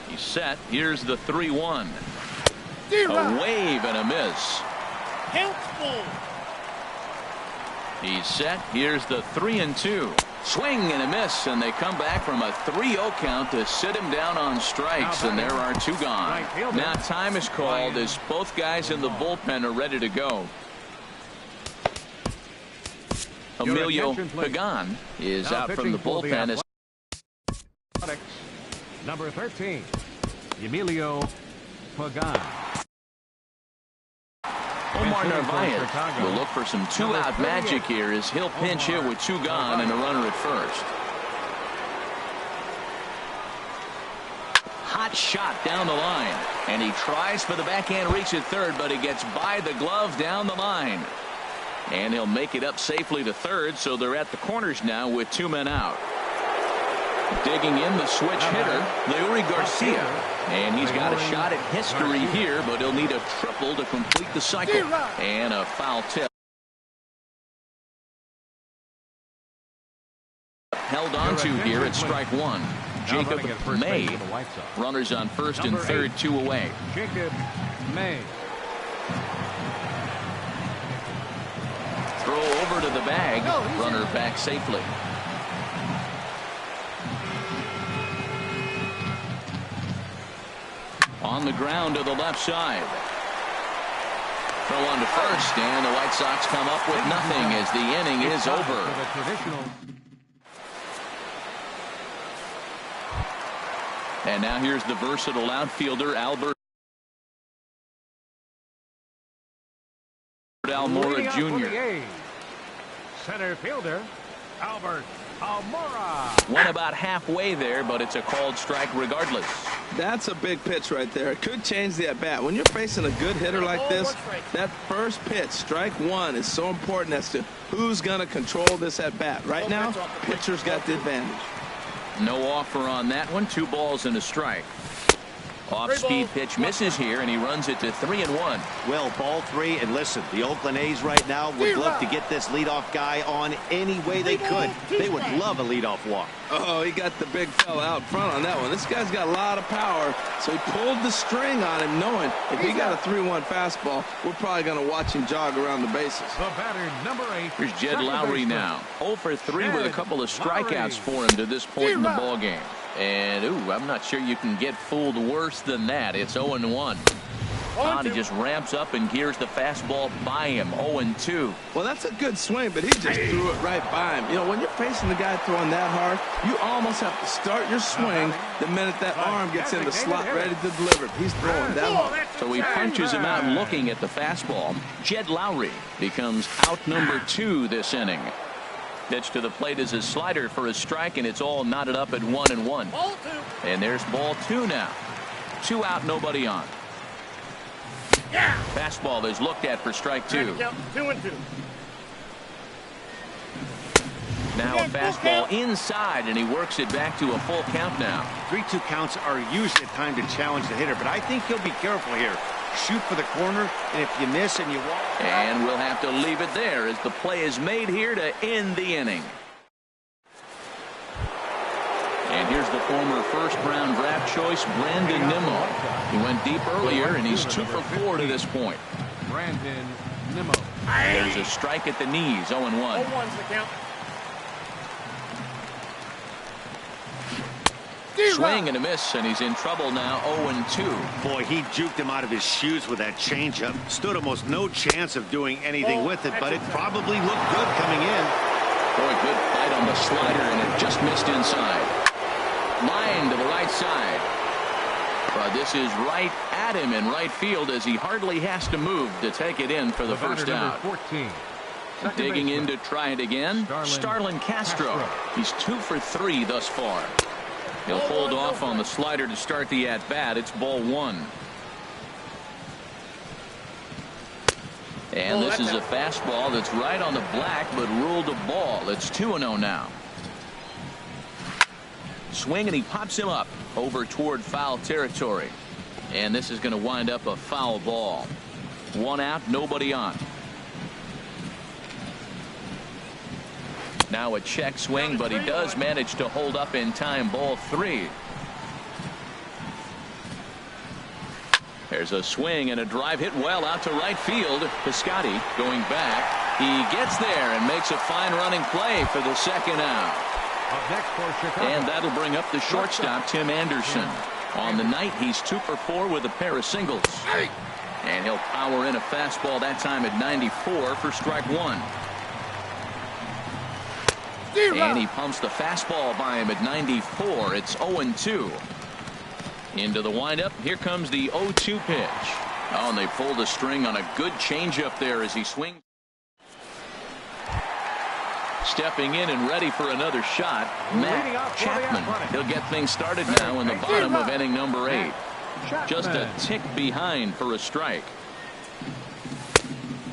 Speaker 1: He's set. Here's the 3-1. A wave and a miss.
Speaker 5: Count's full.
Speaker 1: He's set. Here's the 3-2. Swing and a miss, and they come back from a 3-0 count to sit him down on strikes, and there are 2 gone. Now time is called as both guys in the bullpen are ready to go. Emilio Pagan is out from the bullpen.
Speaker 2: Number 13, Emilio Pagan.
Speaker 1: Omar Narvaez will look for some 2-out magic here as he'll pinch hit with 2 gone and a runner at first. Hot shot down the line, and he tries for the backhand reach at third, but he gets by the glove down the line. And he'll make it up safely to third, so they're at the corners now with 2 men out. Digging in the switch hitter, Leury Garcia. And he's got a shot at history here, but he'll need a triple to complete the cycle. And a foul tip. Held on to here at strike 1. Jacob May. Runners on first and third, 2 away.
Speaker 2: Jacob May.
Speaker 1: Throw over to the bag. Runner back safely. On the ground to the left side. Throw on to first, and the White Sox come up with nothing as the inning is over. And now here's the versatile outfielder, Albert Almora Jr.
Speaker 2: Center fielder, Albert Almora.
Speaker 1: Went about halfway there, but it's a called strike regardless.
Speaker 3: That's a big pitch right there. It could change the at-bat. When you're facing a good hitter like this, that first pitch, strike 1, is so important as to who's going to control this at-bat. Right now, pitcher's got the advantage.
Speaker 1: No offer on that one. 2 balls and a strike. Off-speed pitch misses here, and he runs it to 3-1.
Speaker 4: Well, ball 3, and listen, the Oakland A's right now would love to get this leadoff guy on any way they could. They would love a leadoff walk.
Speaker 3: Oh, he got the big fella out front on that one. This guy's got a lot of power, so he pulled the string on him, knowing if he got a 3-1 fastball, we're probably going to watch him jog around the bases.
Speaker 2: The batter, number 8.
Speaker 1: Here's Jed Lowry now. 0 for 3 with a couple of strikeouts for him to this point in the ballgame. And, ooh, I'm not sure you can get fooled worse than that. It's 0-1. He just ramps up and gears the fastball by him. 0-2.
Speaker 3: Well, that's a good swing, but he just threw it right by him. You know, when you're facing the guy throwing that hard, you almost have to start your swing the minute that arm gets in the slot ready to deliver. He's throwing that hard.
Speaker 1: So he punches him out looking at the fastball. Jed Lowry becomes out number 2 this inning. Pitch to the plate is a slider for a strike, and it's all knotted up at 1-1. And there's ball 2 now. 2 out, nobody on. Fastball is looked at for strike 2.
Speaker 5: 2-2.
Speaker 1: Now a fastball inside, and he works it back to a full count now.
Speaker 4: 3-2 counts are usually a time to challenge the hitter, but I think he'll be careful here. Shoot for the corner, and if you miss and you walk.
Speaker 1: And we'll have to leave it there as the play is made here to end the inning. And here's the former first-round draft choice, Brandon Nimmo. He went deep earlier, and he's 2 for 4 to this point.
Speaker 2: Brandon Nimmo.
Speaker 1: There's a strike at the knees, 0-1.
Speaker 5: 0-1's the count.
Speaker 1: Swing and a miss, and he's in trouble now, 0-2.
Speaker 4: Boy, he juked him out of his shoes with that changeup. Stood almost no chance of doing anything with it, but it probably looked good coming in.
Speaker 1: Boy, good fight on the slider, and it just missed inside. Line to the right side. But this is right at him in right field as he hardly has to move to take it in for the first out.
Speaker 2: 14.
Speaker 1: Digging in to try it again, Starlin Castro. He's 2 for 3 thus far. He'll hold off on the slider to start the at-bat. It's ball 1. And this is a fastball that's right on the black, but ruled a ball. It's 2-0 now. Swing, and he pops him up over toward foul territory. And this is going to wind up a foul ball. 1 out, nobody on. Now a check swing, but he does manage to hold up in time. Ball 3. There's a swing and a drive hit well out to right field. Piscotty going back. He gets there and makes a fine running play for the second out.
Speaker 2: Up next for Chicago.
Speaker 1: And that'll bring up the shortstop, Tim Anderson. On the night, he's 2 for 4 with a pair of singles. And he'll power in a fastball that time at 94 for strike 1. And he pumps the fastball by him at 94. It's 0-2. Into the windup. Here comes the 0-2 pitch. Oh, and they pulled the string on a good changeup there as he swings. Stepping in and ready for another shot, Matt Chapman. He'll get things started now in the bottom of inning number 8. Just a tick behind for a strike.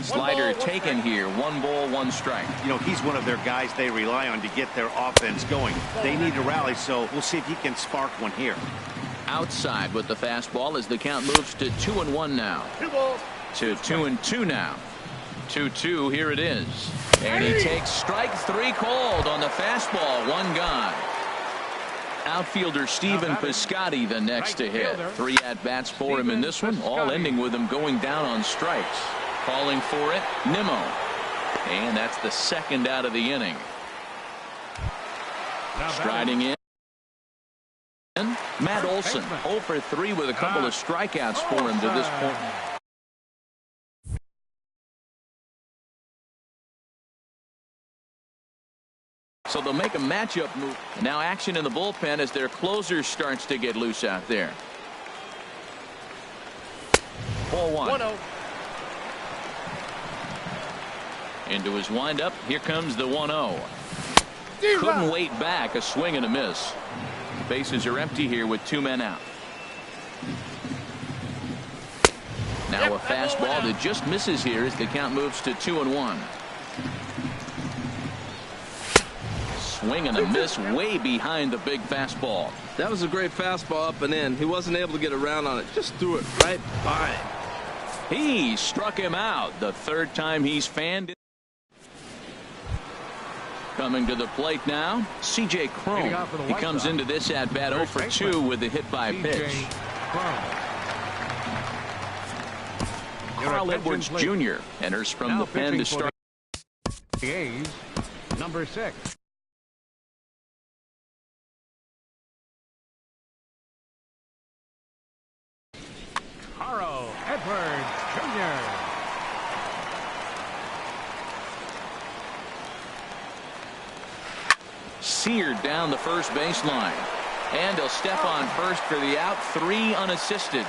Speaker 1: Slider taken here. 1 ball, 1 strike.
Speaker 4: You know, he's one of their guys they rely on to get their offense going. They need to rally, so we'll see if he can spark one here.
Speaker 1: Outside with the fastball as the count moves to 2-1 now.
Speaker 5: 2 balls.
Speaker 1: To 2-2 now. 2-2, here it is. And he takes strike 3 called on the fastball. 1 gone. Outfielder Stephen Piscotty the next to hit. 3 at-bats for him in this one, all ending with him going down on strikes. Calling for it, Nimmo. And that's the second out of the inning. Striding in, Matt Olson. 0 for 3 with a couple of strikeouts for him to this point. So they'll make a matchup move. Now action in the bullpen as their closer starts to get loose out there. Ball 1.
Speaker 5: 1-0.
Speaker 1: Into his windup. Here comes the 1-0. Couldn't wait back. A swing and a miss. Bases are empty here with 2 men out. Now a fastball that just misses here as the count moves to 2-1. swing and a miss way behind the big fastball.
Speaker 3: That was a great fastball up and in. He wasn't able to get around on it. Just threw it right by him.
Speaker 1: He struck him out the third time he's fanned it. Coming to the plate now, C.J. Cron. He comes into this at-bat 0 for 2 with a hit by pitch. Carl Edwards Jr. enters from the pen to start.
Speaker 2: The A's, number 6. Carl Edwards Jr.
Speaker 1: Seared down the first baseline. And he'll step on first for the out. 3 unassisted.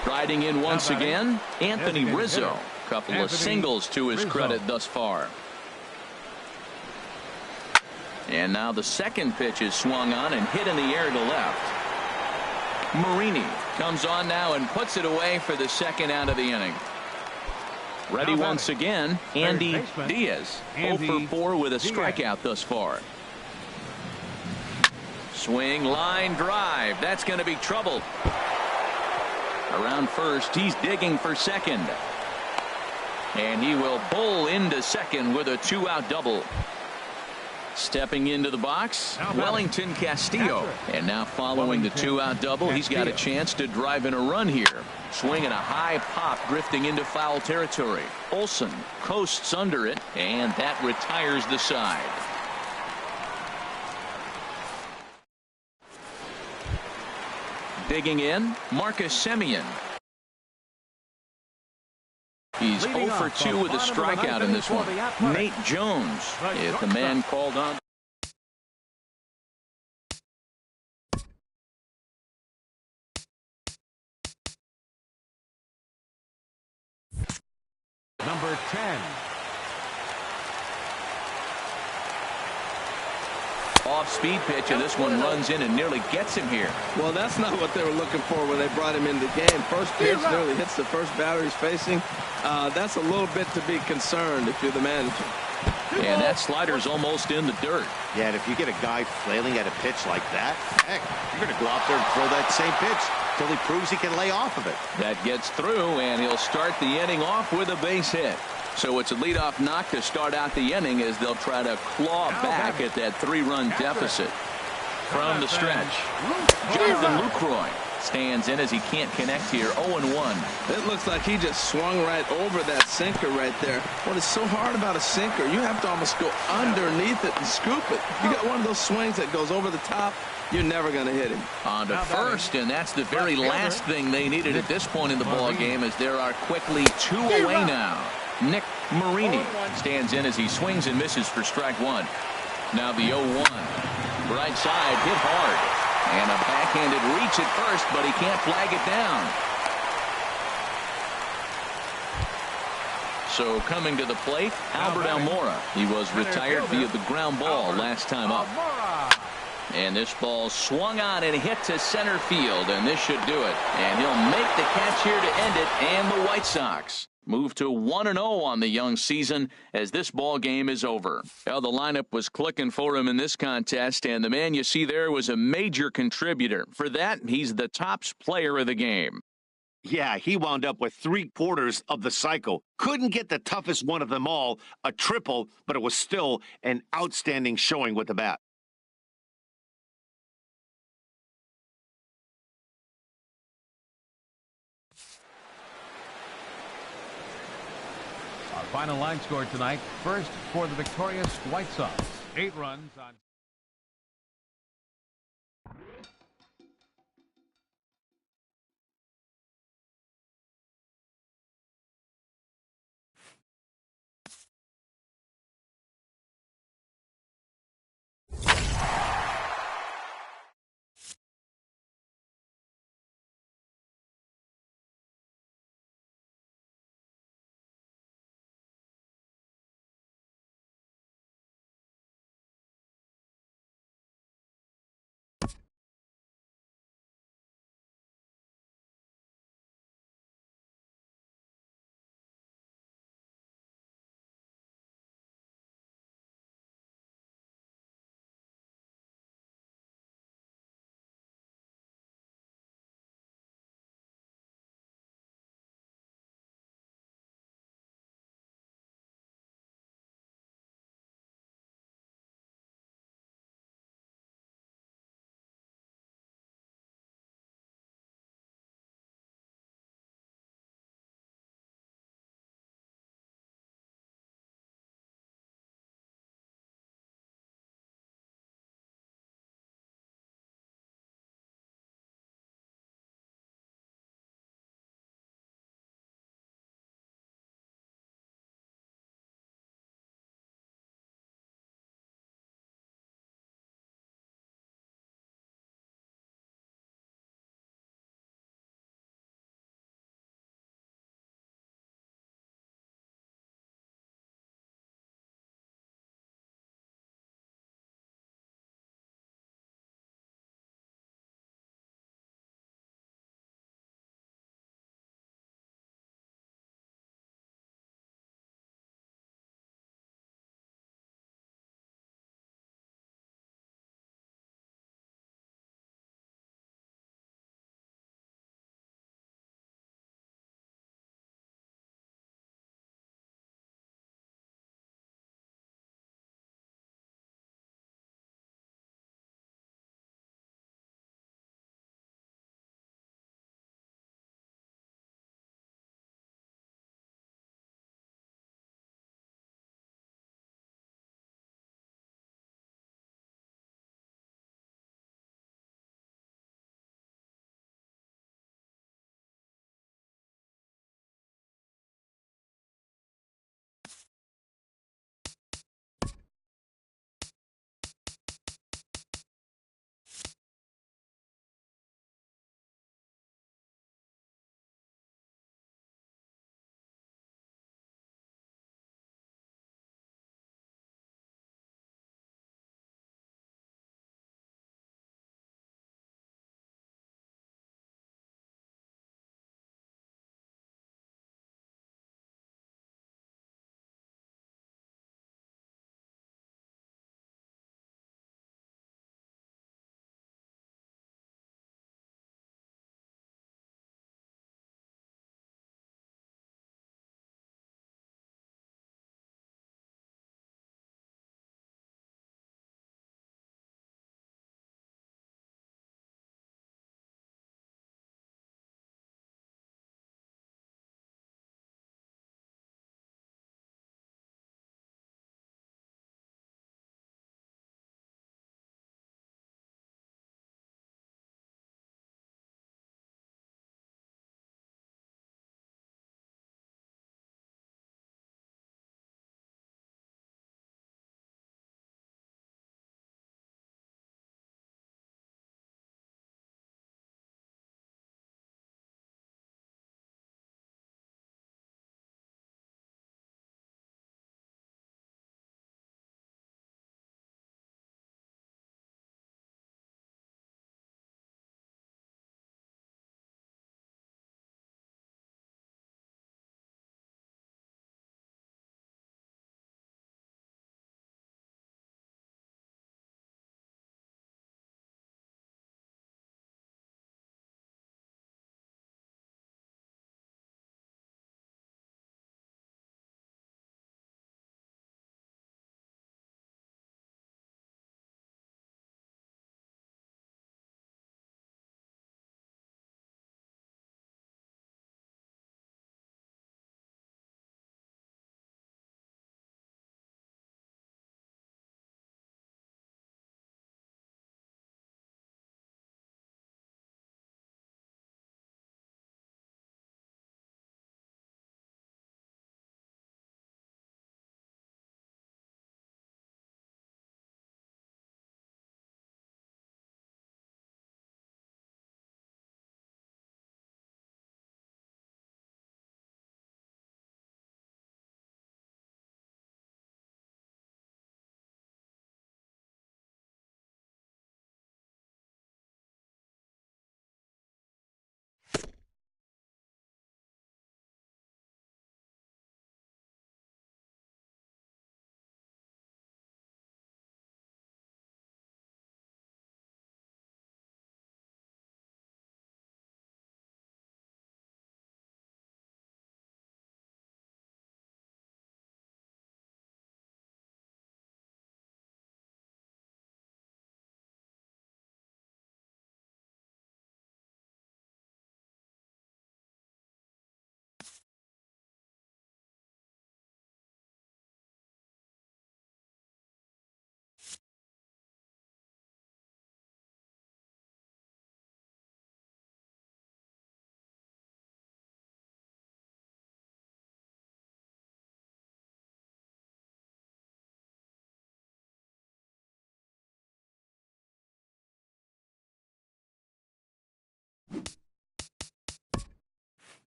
Speaker 1: Striding in once again, Anthony Rizzo. Couple of singles to his credit thus far. And now the second pitch is swung on and hit in the air to left. Marini comes on now and puts it away for the second out of the inning. Ready once again, Andy Diaz. 0 for 4 with a strikeout thus far. Swing, line drive. That's going to be trouble. Around first, he's digging for second. And he will pull into second with a 2-out double. Stepping into the box, Wellington Castillo. And now following the 2-out double, he's got a chance to drive in a run here. Swinging a high pop, drifting into foul territory. Olson coasts under it, and that retires the side. Digging in, Marcus Semien. He's 0 for 2 with a strikeout in this one. Nate Jones is the man called on.
Speaker 2: Number 10.
Speaker 1: Off-speed pitch, and this one runs in and nearly gets him here.
Speaker 3: Well, that's not what they were looking for when they brought him into the game. First pitch nearly hits the first batter he's facing. That's a little bit to be concerned if you're the manager.
Speaker 1: And that slider's almost in the dirt.
Speaker 4: Yeah, and if you get a guy flailing at a pitch like that, heck, you're going to go out there and throw that same pitch till he proves he can lay off of it.
Speaker 1: That gets through, and he'll start the inning off with a base hit. So it's a leadoff knock to start out the inning as they'll try to claw back at that 3-run deficit. From the stretch, Jonathan Lucroy stands in as he can't connect here. 0-1.
Speaker 3: It looks like he just swung right over that sinker right there. What is so hard about a sinker, you have to almost go underneath it and scoop it. You got one of those swings that goes over the top, you're never going to hit him.
Speaker 1: On to first, and that's the very last thing they needed at this point in the ball game, as there are quickly 2 away now. Nick Marini stands in as he swings and misses for strike 1. Now the 0-1. Right side hit hard. And a backhanded reach at first, but he can't flag it down. So coming to the plate, Albert Almora. He was retired via the ground ball last time up. And this ball swung on and hit to center field, and this should do it. And he'll make the catch here to end it, and the White Sox move to 1-0 on the young season as this ball game is over. Well, the lineup was clicking for him in this contest, and the man you see there was a major contributor. For that, he's the top player of the game.
Speaker 4: Yeah, he wound up with 3/4 of the cycle. Couldn't get the toughest one of them all, a triple, but it was still an outstanding showing with the bat.
Speaker 2: Our final line score tonight, first for the victorious White Sox. 8 runs on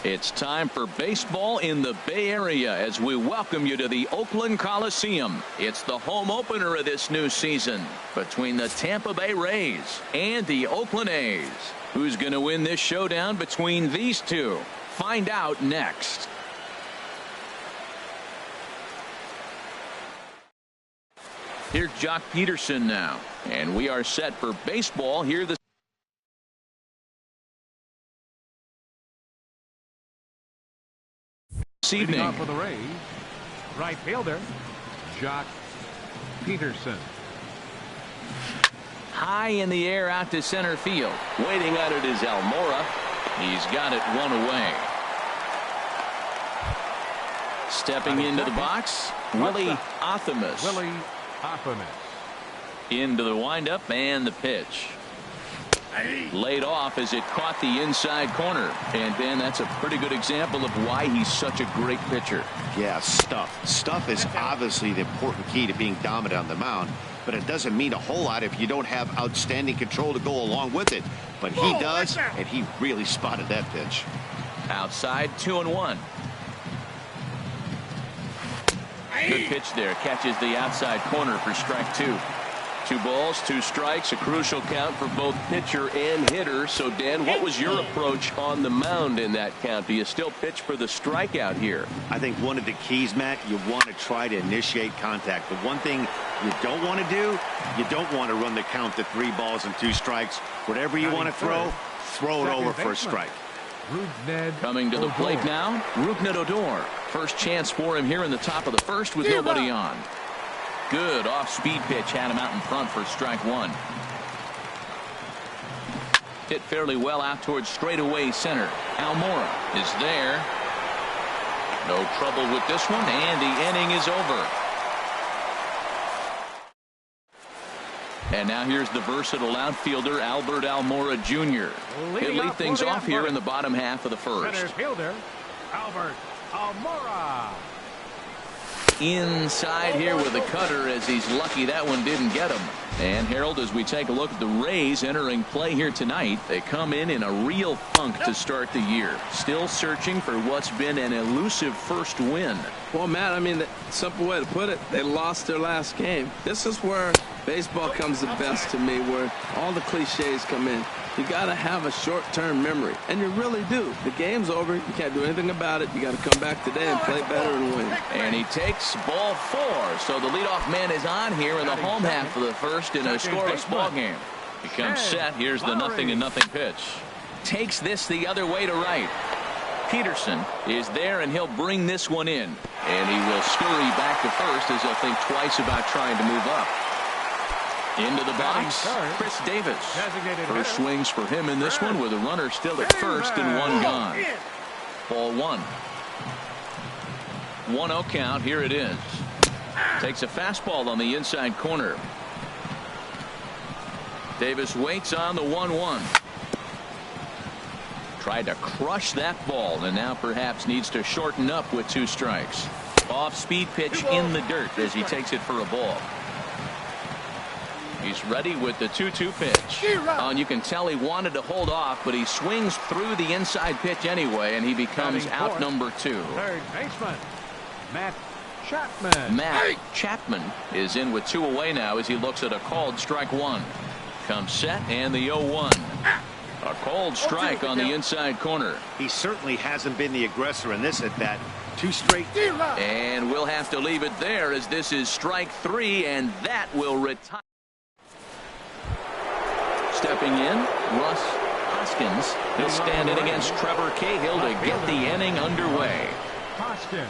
Speaker 1: It's time for baseball in the Bay Area as we welcome you to the Oakland Coliseum. It's the home opener of this new season between the Tampa Bay Rays and the Oakland A's. Who's going to win this showdown between these two? Find out next. Here's Jock Peterson now, and we are set for baseball here this evening.
Speaker 2: Leading off for the Rays, right fielder, Jock Peterson.
Speaker 1: High in the air out to center field. Waiting on it is Almora. He's got it one away. Stepping into the box, Willie Athamas. Into the windup and the pitch. Laid off as it caught the inside corner. And Ben, that's a pretty good example of why he's such a great pitcher.
Speaker 4: Yeah, stuff. Stuff is obviously the important key to being dominant on the mound, but it doesn't mean a whole lot if you don't have outstanding control to go along with it. But he does, and he really spotted that pitch.
Speaker 1: Outside, 2-1. Good pitch there. Catches the outside corner for strike two. 2 balls, 2 strikes, a crucial count for both pitcher and hitter. So, Dan, what was your approach on the mound in that count? Do you still pitch for the strikeout here?
Speaker 4: I think one of the keys, Matt, you want to try to initiate contact. The one thing you don't want to do, you don't want to run the count to 3 balls and 2 strikes. Whatever you want to throw it over for a strike.
Speaker 1: Coming to the plate now, Rougned Odor. First chance for him here in the top of the first with nobody on. Good off-speed pitch had him out in front for strike 1. Hit fairly well out towards straightaway center. Almora is there. No trouble with this one, and the inning is over. And now here's the versatile outfielder Albert Almora Jr. He'll lead things off here in the bottom half of the first.
Speaker 2: Center fielder, Albert Almora.
Speaker 1: Inside here with a cutter as he's lucky that one didn't get him. And Harold, as we take a look at the Rays entering play here tonight, they come in a real funk to start the year. Still searching for what's been an elusive first win.
Speaker 3: Well, Matt, I mean, the simple way to put it, they lost their last game. This is where baseball comes the best to me, where all the cliches come in. You got to have a short-term memory, and you really do. The game's over. You can't do anything about it. You got to come back today and play better and win.
Speaker 1: And he takes ball 4. So the leadoff man is on here in the home half of the first in a scoreless ball game. He comes set. Here's the 0-0 pitch. Takes this the other way to right. Peterson is there, and he'll bring this one in. And he will scurry back to first as he'll think twice about trying to move up. Into the box, Chris Davis. First swings for him in this one with a runner still at first and 1 gone. Ball 1. 1-0 count. Here it is. Takes a fastball on the inside corner. Davis waits on the 1-1. Tried to crush that ball and now perhaps needs to shorten up with 2 strikes. Off-speed pitch in the dirt as he takes it for a ball. He's ready with the 2-2 pitch. And you can tell he wanted to hold off, but he swings through the inside pitch anyway, and he becomes out number 2.
Speaker 2: Third baseman, Matt Chapman.
Speaker 1: Matt Chapman is in with 2 away now as he looks at a called strike 1. Comes set and the 0-1. A called strike on the inside corner.
Speaker 4: He certainly hasn't been the aggressor in this at bat. 2 straight.
Speaker 1: And we'll have to leave it there as this is strike 3, and that will retire. Stepping in, Russ Hoskins. He'll stand in against Trevor Cahill to get the inning underway.
Speaker 2: Hoskins.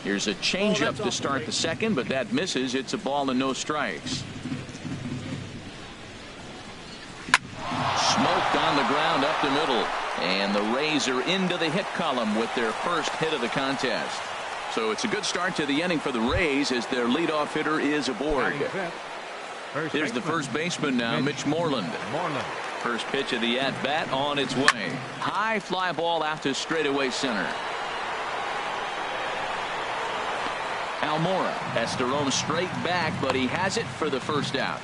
Speaker 1: Here's a changeup to start the second, but that misses. It's a ball and no strikes. Smoked on the ground up the middle. And the Rays are into the hit column with their first hit of the contest. So it's a good start to the inning for the Rays as their leadoff hitter is aboard. Here's the first baseman now, Mitch Moreland. First pitch of the at-bat on its way. High fly ball out to straightaway center. Almora has to roam straight back, but he has it for the first out.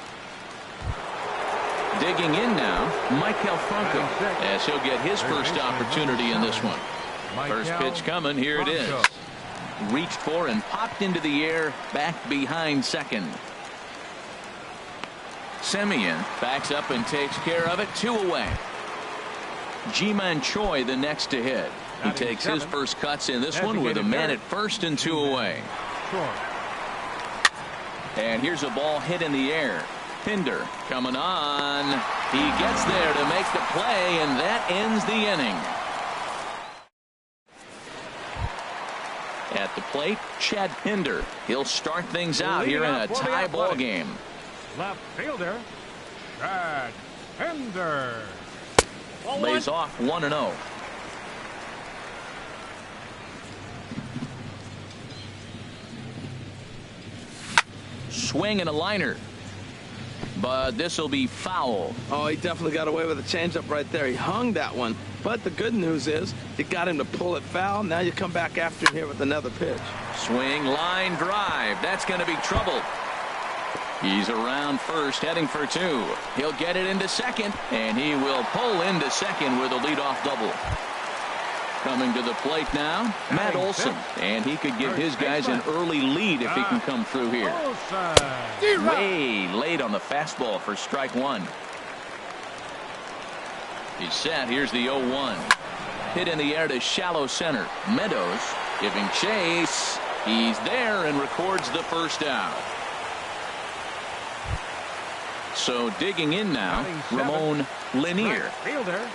Speaker 1: Digging in now, Michael Franco, as he'll get his first opportunity in this one. First pitch coming, here it is. Reached for and popped into the air, back behind second. Semien backs up and takes care of it, 2 away. Ji-Man Choi the next to hit. He takes his first cuts in this one with a man at first and 2 away. And here's a ball hit in the air. Pinder coming on. He gets there to make the play, and that ends the inning. At the plate, Chad Pinder. He'll start things out here in a tie ball game.
Speaker 2: Left fielder, Chad Pinder.
Speaker 1: Lays off 1-0. Swing and a liner. But this will be foul.
Speaker 3: Oh, he definitely got away with a changeup right there. He hung that one. But the good news is you got him to pull it foul. Now you come back after him here with another pitch.
Speaker 1: Swing, line drive. That's going to be trouble. He's around first, heading for 2. He'll get it into second, and he will pull into second with a leadoff double. Coming to the plate now, Matt Olson, and he could give his guys an early lead if he can come through here. Way late on the fastball for strike 1. He's set. Here's the 0-1. Hit in the air to shallow center. Meadows giving chase. He's there and records the first out. So digging in now, Ramon Lanier.
Speaker 2: Fielder,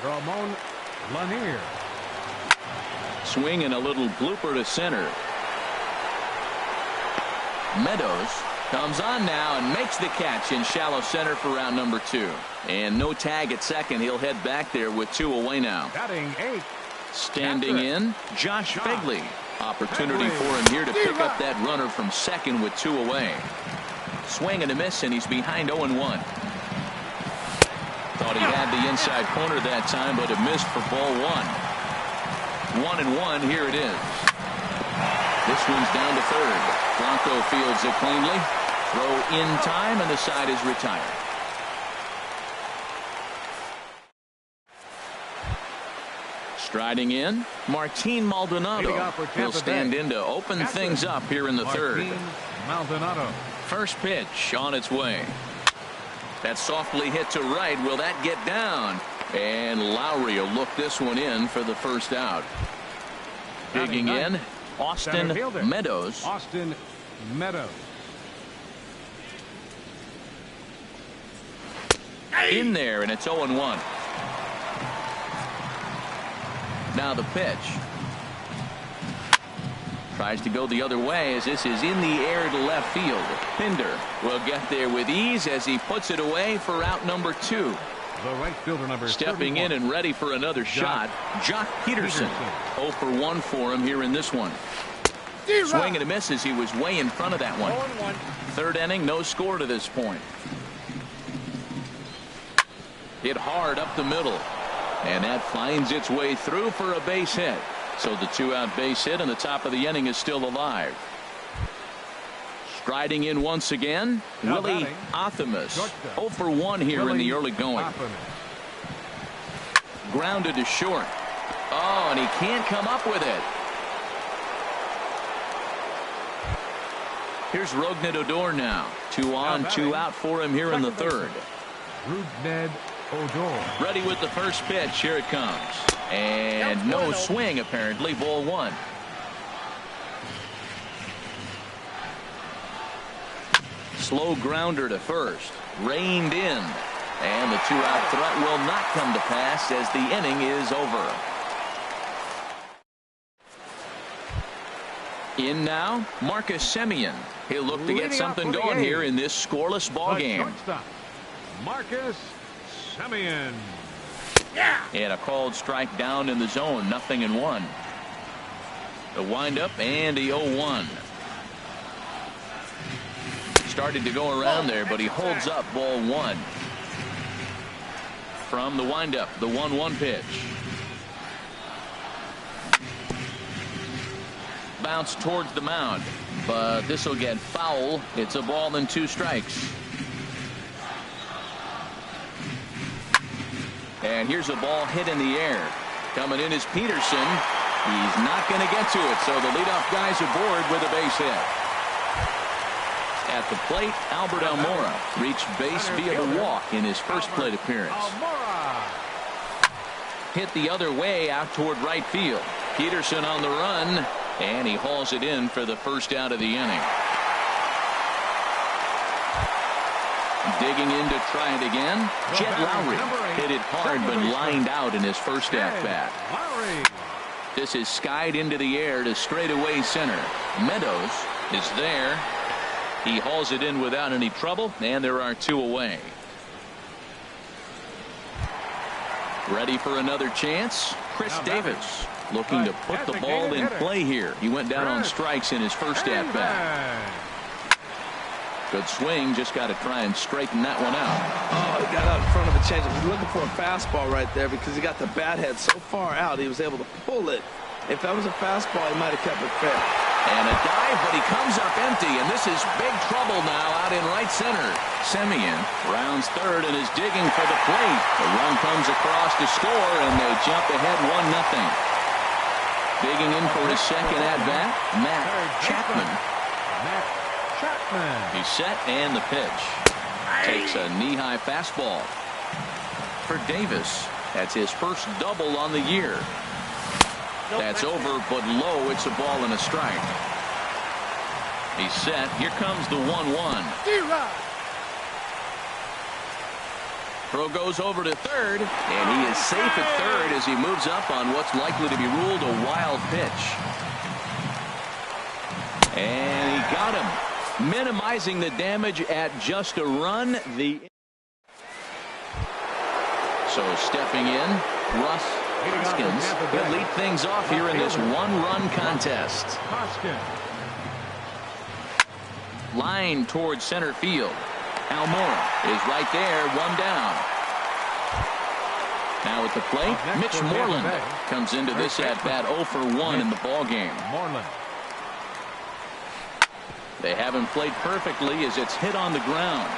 Speaker 2: Ramon Lanier.
Speaker 1: Swing and a little blooper to center. Meadows comes on now and makes the catch in shallow center for round number 2. And no tag at second. He'll head back there with 2 away now.
Speaker 2: Batting 8.
Speaker 1: Standing in, Josh Fegley. Opportunity for him here to pick up that runner from second with 2 away. Swing and a miss, and he's behind 0-1. Thought he had the inside corner that time, but it missed for ball 1. 1-1, here it is. This one's down to third. Blanco fields it cleanly. Throw in time, and the side is retired. Striding in, Martin Maldonado. He'll stand in to open things up here in the third.
Speaker 2: Maldonado.
Speaker 1: First pitch on its way. That's softly hit to right. Will that get down? And Lowry will look this one in for the first out. Digging in, Austin Meadows.
Speaker 2: Austin Meadows.
Speaker 1: In there, and it's 0-1. Now the pitch. Tries to go the other way as this is in the air to left field. Pinder will get there with ease as he puts it away for out number 2.
Speaker 2: The right fielder number
Speaker 1: Stepping
Speaker 2: 31.
Speaker 1: in and ready for another shot, Jock Peterson. 0 for 1 for him here in this one. Swing and a miss as he was way in front of that one.
Speaker 5: 0-1.
Speaker 1: Third inning, no score to this point. Hit hard up the middle. And that finds its way through for a base hit. So the 2-out base hit and the top of the inning is still alive. Striding in once again, Willie Athamas. 0 for 1 here in the early going. Grounded to short. Oh, and he can't come up with it. Here's Rougned Odor now. 2 on, 2 out for him here in the third.
Speaker 2: Rougned Odor.
Speaker 1: Ready with the first pitch. Here it comes. And no swing, apparently. Ball 1. Slow grounder to first. Reined in. And the 2-out threat will not come to pass as the inning is over. In now, Marcus Semien. He'll look to get something going here in this scoreless ball game.
Speaker 2: Marcus Semien.
Speaker 1: And a called strike down in the zone. 0-1. The windup and the 0-1. Started to go around there, but he holds up ball 1. From the windup, the 1-1 pitch. Bounce towards the mound, but this will get foul. It's a ball and 2 strikes. And here's a ball hit in the air. Coming in is Peterson. He's not going to get to it, so the leadoff guy's aboard with a base hit. At the plate, Albert Almora reached base via the walk in his first plate appearance. Hit the other way out toward right field. Peterson on the run, and he hauls it in for the first out of the inning. Digging in to try it again, Jed Lowry hit it hard but lined out in his first at-bat. This is skied into the air to straightaway center. Meadows is there. He hauls it in without any trouble, and there are 2 away. Ready for another chance? Chris Davis looking to put the ball in play here. He went down on strikes in his first at-bat. Good swing, just got to try and straighten that one out.
Speaker 3: Oh, he got out in front of a changeup. He's looking for a fastball right there because he got the bat head so far out he was able to pull it. If that was a fastball, he might have kept it fair.
Speaker 1: And a dive, but he comes up empty, and this is big trouble now out in right center. Semien rounds third and is digging for the plate. The run comes across to score, and they jump ahead 1-0. Digging in for his second at-bat, Matt Chapman. He's set, and the pitch. Takes a knee-high fastball. For Davis, that's his first double on the year. That's over, but low. It's a ball and a strike. He's set. Here comes the 1-1. Throw goes over to third, and he is safe at third as he moves up on what's likely to be ruled a wild pitch. And he got him, minimizing the damage at just a run. So stepping in, Russ Hoskins will lead things off here in this one-run contest. Line towards center field. Almora is right there, 1 down. Now at the plate, Mitch Moreland comes into this at-bat 0 for 1 in the ballgame. They have him played perfectly as it's hit on the ground.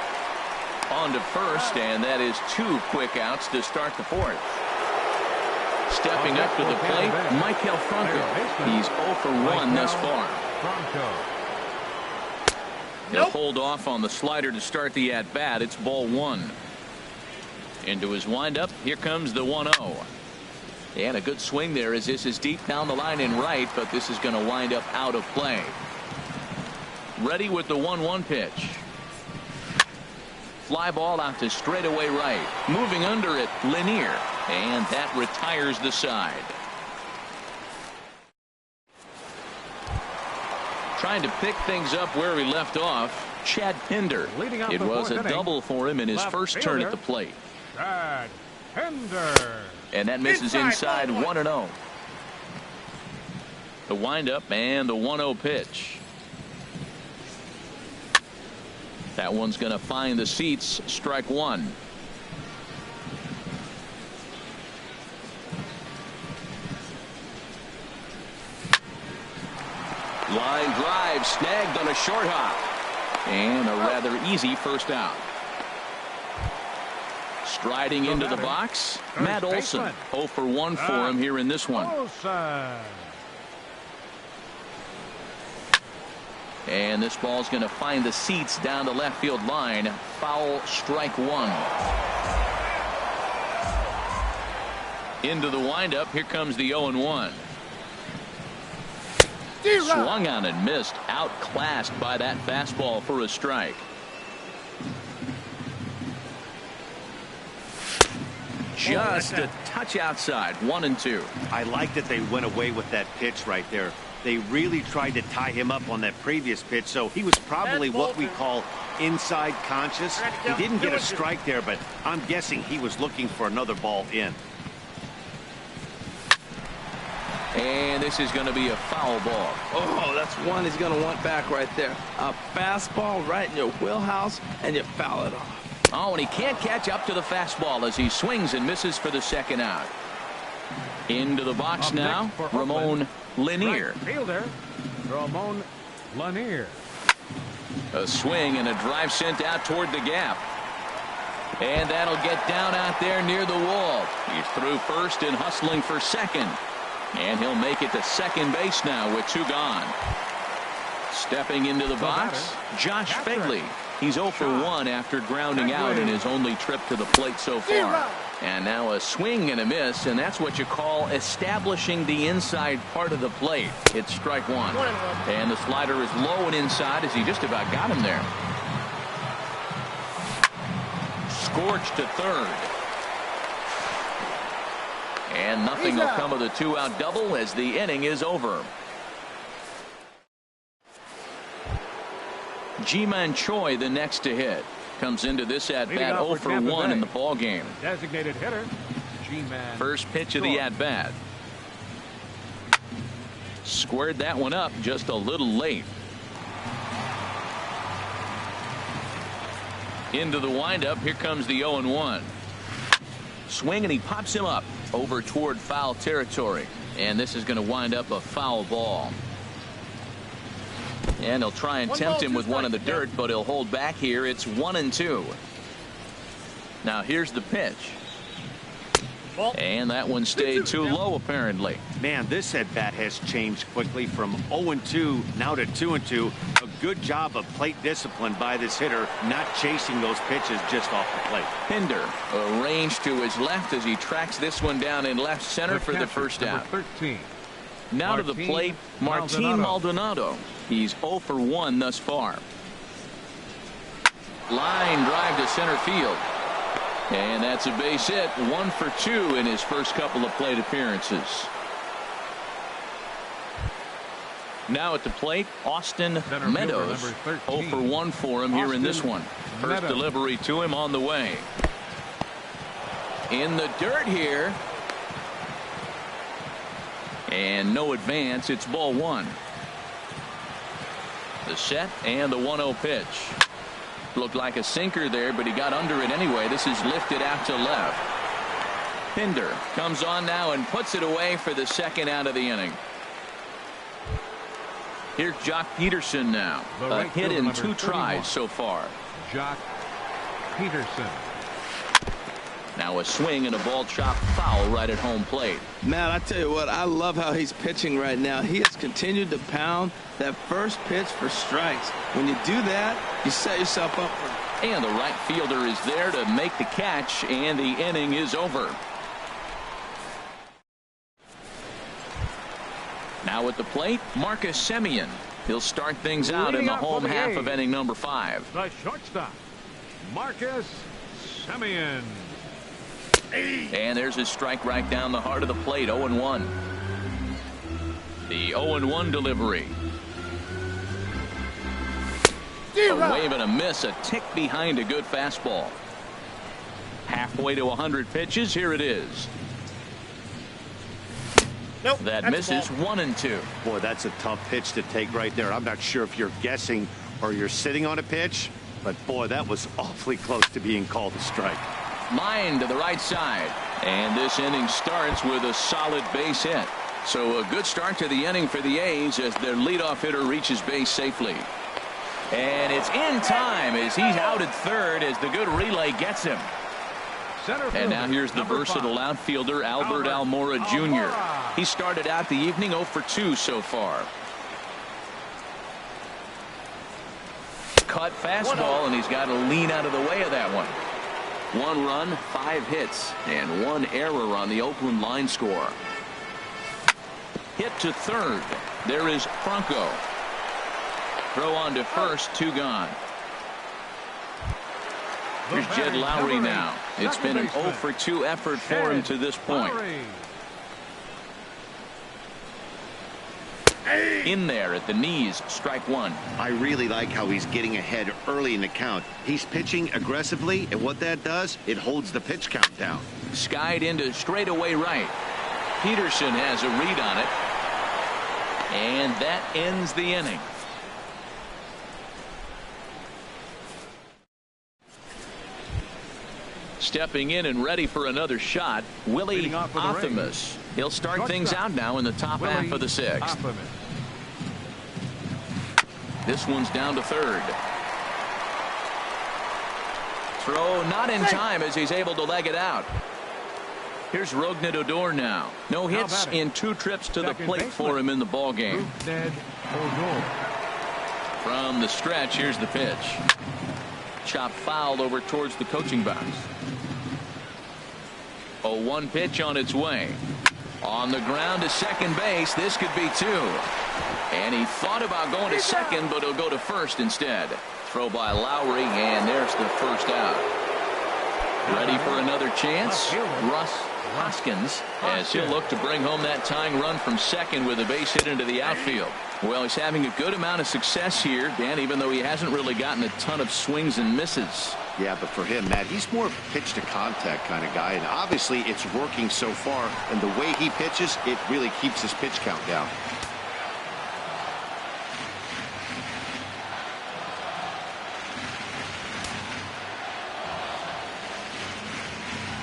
Speaker 1: On to first, and that is 2 quick outs to start the 4th. Stepping up to the plate, Maikel Franco. He's 0 for 1 thus far. He'll hold off on the slider to start the at-bat. It's ball 1. Into his windup, here comes the 1-0. And a good swing there as this is deep down the line in right, but this is going to wind up out of play. Ready with the 1-1 pitch. Fly ball out to straightaway right. Moving under it, Lanier. And that retires the side. Trying to pick things up where he left off, Chad Pinder. It was a double for him in his first turn at the plate.
Speaker 2: Chad Pinder.
Speaker 1: And that misses inside 1-0. The windup and the 1-0 pitch. That one's going to find the seats. Strike 1. Line drive snagged on a short hop. And a rather easy first out. Striding into the box, Matt Olson. 0 for 1 for him here in this one. And this ball's going to find the seats down the left field line. Foul, strike 1. Into the windup. Here comes the 0-1. Swung on and missed. Outclassed by that fastball for a strike. Just a touch outside. 1-2.
Speaker 4: I like that they went away with that pitch right there. They really tried to tie him up on that previous pitch, so he was probably what we call inside conscious. He didn't get a strike there, but I'm guessing he was looking for another ball in.
Speaker 1: And this is going to be a foul ball.
Speaker 3: Oh, that's one he's going to want back right there. A fastball right in your wheelhouse, and you foul it off.
Speaker 1: Oh, and he can't catch up to the fastball as he swings and misses for the second out. Into the box now, Ramon Lanier.
Speaker 2: Fielder, Ramon Lanier.
Speaker 1: A swing and a drive sent out toward the gap. And that'll get down out there near the wall. He's through first and hustling for second. And he'll make it to second base now with 2 gone. Stepping into the box, Josh Fegley. He's 0 for 1 after grounding out in his only trip to the plate so far. And now a swing and a miss, and that's what you call establishing the inside part of the plate. It's strike 1. And the slider is low and inside as he just about got him there. Scorched to third. And nothing will come of the 2-out double as the inning is over. Ji-Man Choi, the next to hit, comes into this at bat 0 for 1 in the ball game.
Speaker 2: Designated hitter, Ji-Man.
Speaker 1: First pitch of the at bat. Squared that one up just a little late. Into the windup. Here comes the 0-1. Swing, and he pops him up over toward foul territory. And this is going to wind up a foul ball. And he'll try and tempt him with one in the dirt, but he'll hold back here. It's 1-2. Now here's the pitch. And that one stayed too low, apparently.
Speaker 4: Man, this at bat has changed quickly from 0-2 now to 2-2. A good job of plate discipline by this hitter, not chasing those pitches just off the plate.
Speaker 1: Pinder arranged to his left as he tracks this one down in left center for the first out.
Speaker 2: 13.
Speaker 1: Now to the plate, Martin Maldonado. He's 0 for 1 thus far. Line drive to center field. And that's a base hit. 1 for 2 in his first couple of plate appearances. Now at the plate, Austin Meadows. 0 for 1 for him here in this one. First delivery to him on the way. In the dirt here. And no advance. It's ball 1. The set and the 1-0 pitch. Looked like a sinker there, but he got under it anyway. This is lifted out to left. Pinder comes on now and puts it away for the second out of the inning. Here's Jock Peterson now. A hit in 2 tries so far.
Speaker 2: Jock Peterson.
Speaker 1: Now a swing and a ball chopped foul right at home plate.
Speaker 3: Man, I tell you what, I love how he's pitching right now. He has continued to pound that first pitch for strikes. When you do that, you set yourself up for.
Speaker 1: And the right fielder is there to make the catch, and the inning is over. Now at the plate, Marcus Semien. He'll start things out in the home half of inning number 5.
Speaker 2: The shortstop, Marcus Semien.
Speaker 1: And there's his strike right down the heart of the plate. 0-1. The 0-1 delivery. A wave and a miss, a tick behind a good fastball. Halfway to 100 pitches. Here it is.
Speaker 5: Nope,
Speaker 1: that misses. 1-2.
Speaker 4: Boy, that's a tough pitch to take right there. I'm not sure if you're guessing or you're sitting on a pitch, but boy, that was awfully close to being called a strike.
Speaker 1: Line to the right side, and this inning starts with a solid base hit. So a good start to the inning for the A's as their leadoff hitter reaches base safely. And it's in time as he's out at third as the good relay gets him. And now here's the versatile outfielder Albert Almora Jr. He started out the evening 0 for 2 so far. Cut fastball, and he's got to lean out of the way of that one. 1 run, 5 hits, and 1 error on the Oakland line score. Hit to third. There is Franco. Throw on to first, 2 gone. Here's Jed Lowry now. It's been an 0 for 2 effort for him to this point. In there at the knees, strike 1.
Speaker 4: I really like how he's getting ahead early in the count. He's pitching aggressively, and what that does, it holds the pitch count down.
Speaker 1: Skied into straightaway right. Peterson has a read on it. And that ends the inning. Stepping in and ready for another shot, Willie Optimus. He'll start things out now in the top half of the 6th. This one's down to third. Throw not in time as he's able to leg it out. Here's Rougned Odor now. No hits in 2 trips to the plate for him in the ball game. From the stretch, here's the pitch. Chop fouled over towards the coaching box. 0-1 pitch on its way. On the ground to second base. This could be 2. And he thought about going to second, but he'll go to first instead. Throw by Lowry, and there's the first out. Ready for another chance? Russ Hoskins, as he'll look to bring home that tying run from second with a base hit into the outfield. Well, he's having a good amount of success here, Dan, even though he hasn't really gotten a ton of swings and misses.
Speaker 4: Yeah, but for him, Matt, he's more of a pitch to contact kind of guy, and obviously it's working so far, and the way he pitches, it really keeps his pitch count down.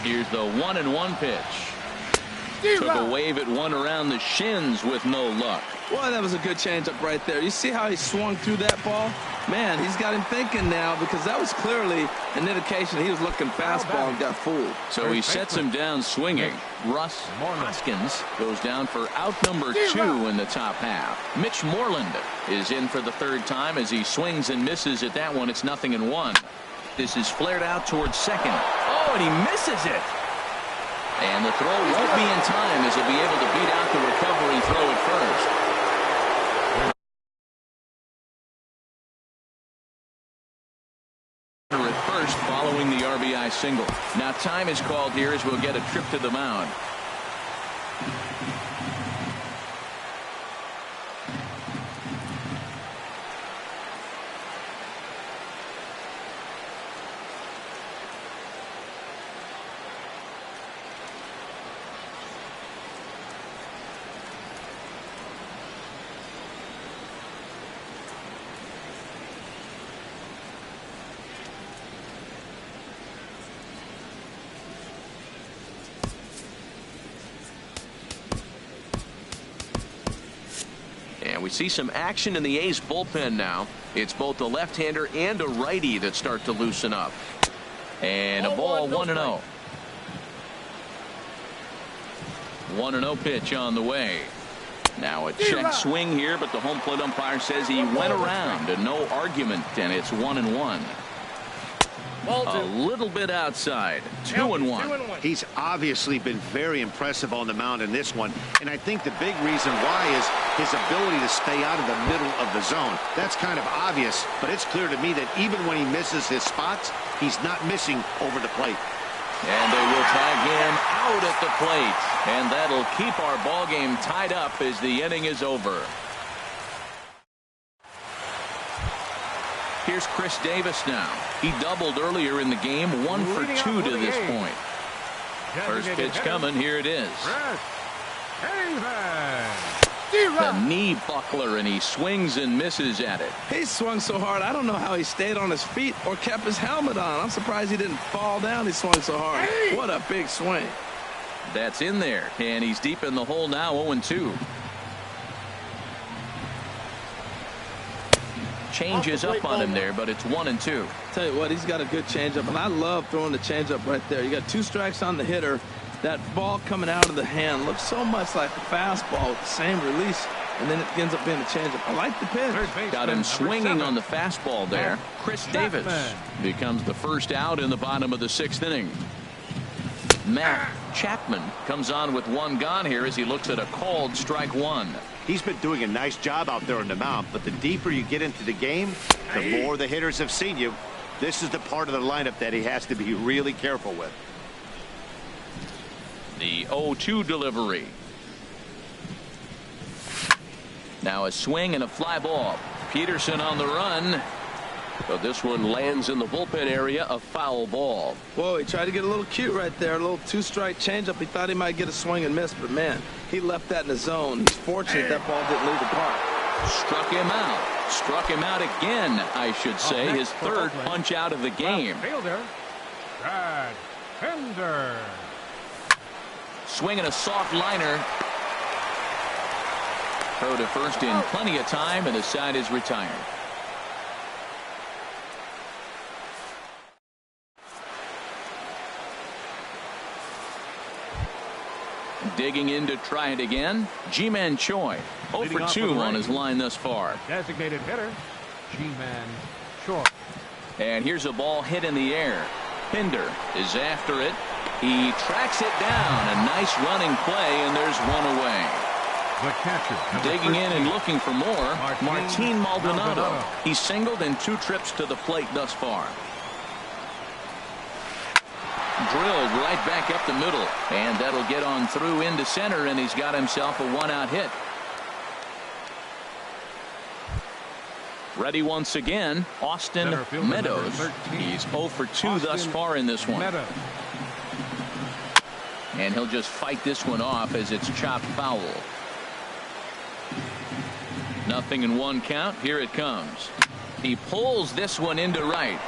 Speaker 1: Here's the 1-1 pitch. Took a wave at one around the shins with no luck.
Speaker 3: Well, that was a good changeup right there. You see how he swung through that ball? Man, he's got him thinking now, because that was clearly an indication he was looking fastball and got fooled.
Speaker 1: So he sets him down swinging. Russ Hoskins goes down for out number 2 in the top half. Mitch Moreland is in for the 3rd time as he swings and misses at that one. It's 0-1. This is flared out towards second. Oh, and he misses it. And the throw won't be in time as he'll be able to beat out the recovery throw at first. At first following the RBI single. Now time is called here as we'll get a trip to the mound. And we see some action in the A's bullpen now. It's both a left-hander and a righty that start to loosen up. And a ball 1-0. 1-0 pitch on the way. Now a check swing here, but the home plate umpire says he went around and no argument, and it's 1-1. A little bit outside. 2-1.
Speaker 4: He's obviously been very impressive on the mound in this one, and I think the big reason why is his ability to stay out of the middle of the zone. That's kind of obvious, but it's clear to me that even when he misses his spots, he's not missing over the plate.
Speaker 1: And they will tag him out at the plate, and that'll keep our ball game tied up as the inning is over. Here's Chris Davis now. He doubled earlier in the game, 1 for 2 to this point. First pitch coming. Here it is. The knee buckler, and he swings and misses at it.
Speaker 3: He swung so hard, I don't know how he stayed on his feet or kept his helmet on. I'm surprised he didn't fall down. He swung so hard. What a big swing.
Speaker 1: That's in there, and he's deep in the hole now, 0-2. Changes up on him there, but it's 1-2.
Speaker 3: Tell you what, he's got a good changeup, and I love throwing the changeup right there. You got 2 strikes on the hitter. That ball coming out of the hand looks so much like a fastball with the same release, and then it ends up being a changeup. I like the pitch.
Speaker 1: Got him swinging on the fastball there. Chris Davis becomes the first out in the bottom of the 6th inning. Matt Chapman comes on with 1 gone here as he looks at a called strike 1.
Speaker 4: He's been doing a nice job out there on the mound, but the deeper you get into the game, the more the hitters have seen you. This is the part of the lineup that he has to be really careful with.
Speaker 1: The 0-2 delivery. Now a swing and a fly ball. Peterson on the run. But this one lands in the bullpen area, a foul ball.
Speaker 3: Whoa, he tried to get a little cute right there. A little 2-strike changeup. He thought he might get a swing and miss, but man, he left that in the zone. He's fortunate that ball didn't leave the park.
Speaker 1: Struck him out. Struck him out again, I should say. His 3rd punch out of the game.
Speaker 2: Fielder, Brad Fender.
Speaker 1: Swinging a soft liner. Throw to first in plenty of time, and the side is retired. Digging in to try it again, Ji-Man Choi. 0 for 2 on his line thus far.
Speaker 2: Designated hitter, Ji-Man Choi.
Speaker 1: And here's a ball hit in the air. Pinder is after it. He tracks it down. A nice running play, and there's one away.
Speaker 2: The catcher.
Speaker 1: Digging in and looking for more, Martin Maldonado. He's singled in 2 trips to the plate thus far. Drilled right back up the middle, and that'll get on through into center, and he's got himself a 1-out hit. Ready once again, Austin Meadows. He's 0 for 2 thus far in this one. And he'll just fight this one off as it's chopped foul. 0-1 count. Here it comes. He pulls this one into right.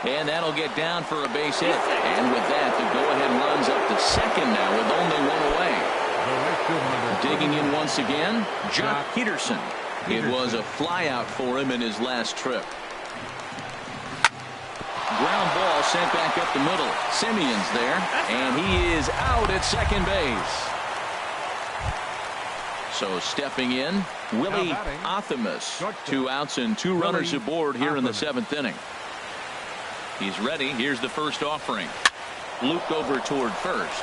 Speaker 1: And that'll get down for a base hit. And with that, the go-ahead runs up to second now with only 1 away. Digging in once again, Jock Peterson. It was a flyout for him in his last trip. Ground ball sent back up the middle. Simeon's there, and he is out at second base. So stepping in, Willie Athamas. 2 outs and 2 runners aboard here in the 7th inning. He's ready. Here's the first offering. Looped over toward first.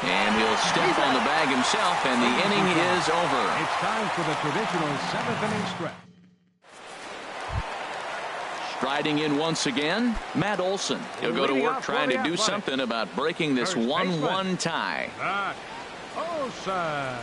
Speaker 1: And he'll step on the bag himself, and the inning is over.
Speaker 2: It's time for the traditional 7th inning stretch.
Speaker 1: Striding in once again, Matt Olson. He'll go to work trying to do something about breaking this 1-1 tie.
Speaker 2: Olson.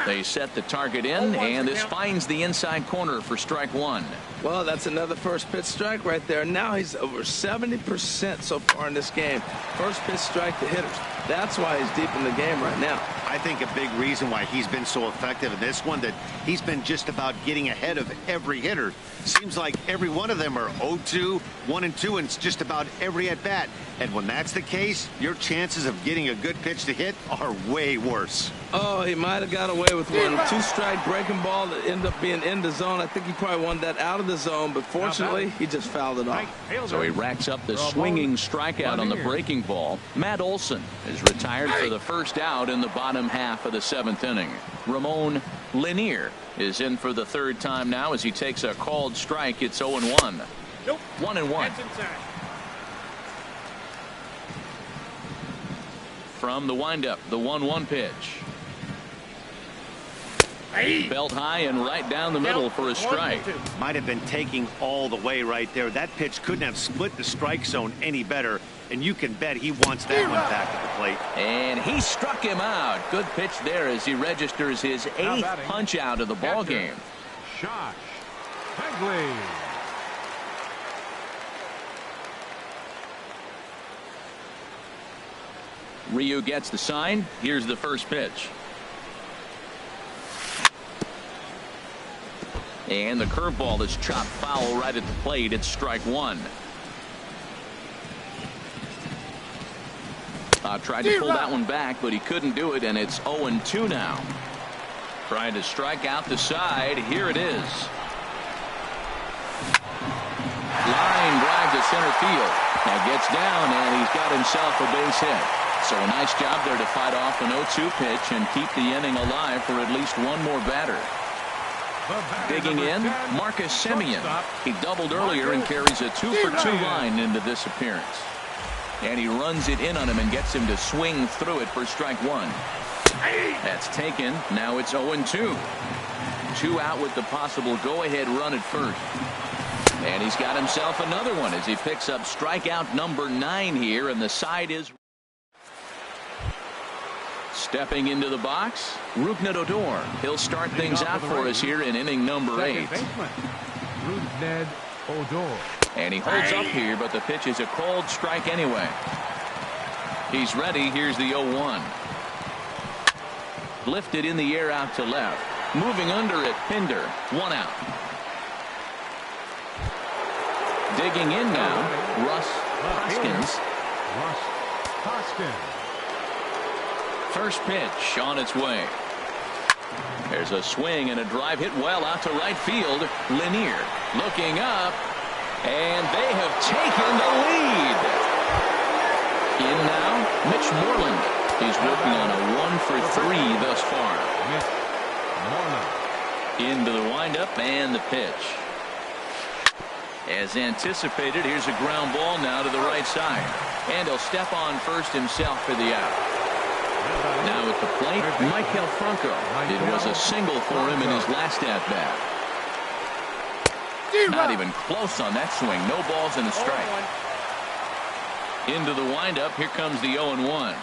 Speaker 1: They set the target in, and this finds the inside corner for strike 1.
Speaker 3: Well, that's another first pitch strike right there. Now he's over 70% so far in this game. First pitch strike to hitters. That's why he's deep in the game right now.
Speaker 4: I think a big reason why he's been so effective in this one, that he's been just about getting ahead of every hitter. Seems like every one of them are 0-2, 1-2, and it's just about every at bat. And when that's the case, your chances of getting a good pitch to hit are way worse.
Speaker 3: Oh, he might have got away with one. 2-strike breaking ball that ended up being in the zone. I think he probably wanted that out of the zone, but fortunately, he just fouled it off.
Speaker 1: So he racks up the swinging strikeout on the breaking ball. Matt Olson is retired for the first out in the bottom half of the 7th inning. Ramon Lanier is in for the 3rd time now as he takes a called strike. It's 0-1.
Speaker 5: Nope.
Speaker 1: 1-1. From the windup, the 1-1 pitch. Belt high and right down the middle for a strike.
Speaker 4: Might have been taking all the way right there. That pitch couldn't have split the strike zone any better, and you can bet he wants that one back at the plate.
Speaker 1: And he struck him out. Good pitch there as he registers his 8th punch out of the ball game.
Speaker 2: Josh Begley.
Speaker 1: Ryu gets the sign. Here's the first pitch. And the curveball is chopped foul right at the plate. It's strike 1. Tried to pull that one back, but he couldn't do it, and it's 0-2 now. Trying to strike out the side. Here it is. Line drive to center field. Now gets down, and he's got himself a base hit. So a nice job there to fight off an 0-2 pitch and keep the inning alive for at least one more batter. Digging in, Marcus Semien. He doubled earlier and carries a 2-for-2 line into this appearance. And he runs it in on him and gets him to swing through it for strike 1. That's taken. Now it's 0-2. 2 out with the possible go-ahead run at first. And he's got himself another one as he picks up strikeout number 9 here, and the side is... Stepping into the box, Rougned Odor. He'll start things out for us here in inning number 8.
Speaker 2: Rougned Odor.
Speaker 1: And he holds up here, but the pitch is a called strike anyway. He's ready. Here's the 0-1. Lifted in the air out to left. Moving under it, Pinder. 1 out. Digging in now, Russ Hoskins.
Speaker 2: Russ Hoskins.
Speaker 1: First pitch on its way. There's a swing and a drive hit well out to right field. Lanier looking up, and they have taken the lead. In now, Mitch Moreland. He's working on a 1-for-3 thus far. Into the windup and the pitch. As anticipated, here's a ground ball now to the right side. And he'll step on first himself for the out. Now at the plate, Michael Franco. It was a single for him in his last at-bat. Not even close on that swing. No balls and a strike. Into the windup. Here comes the 0-1.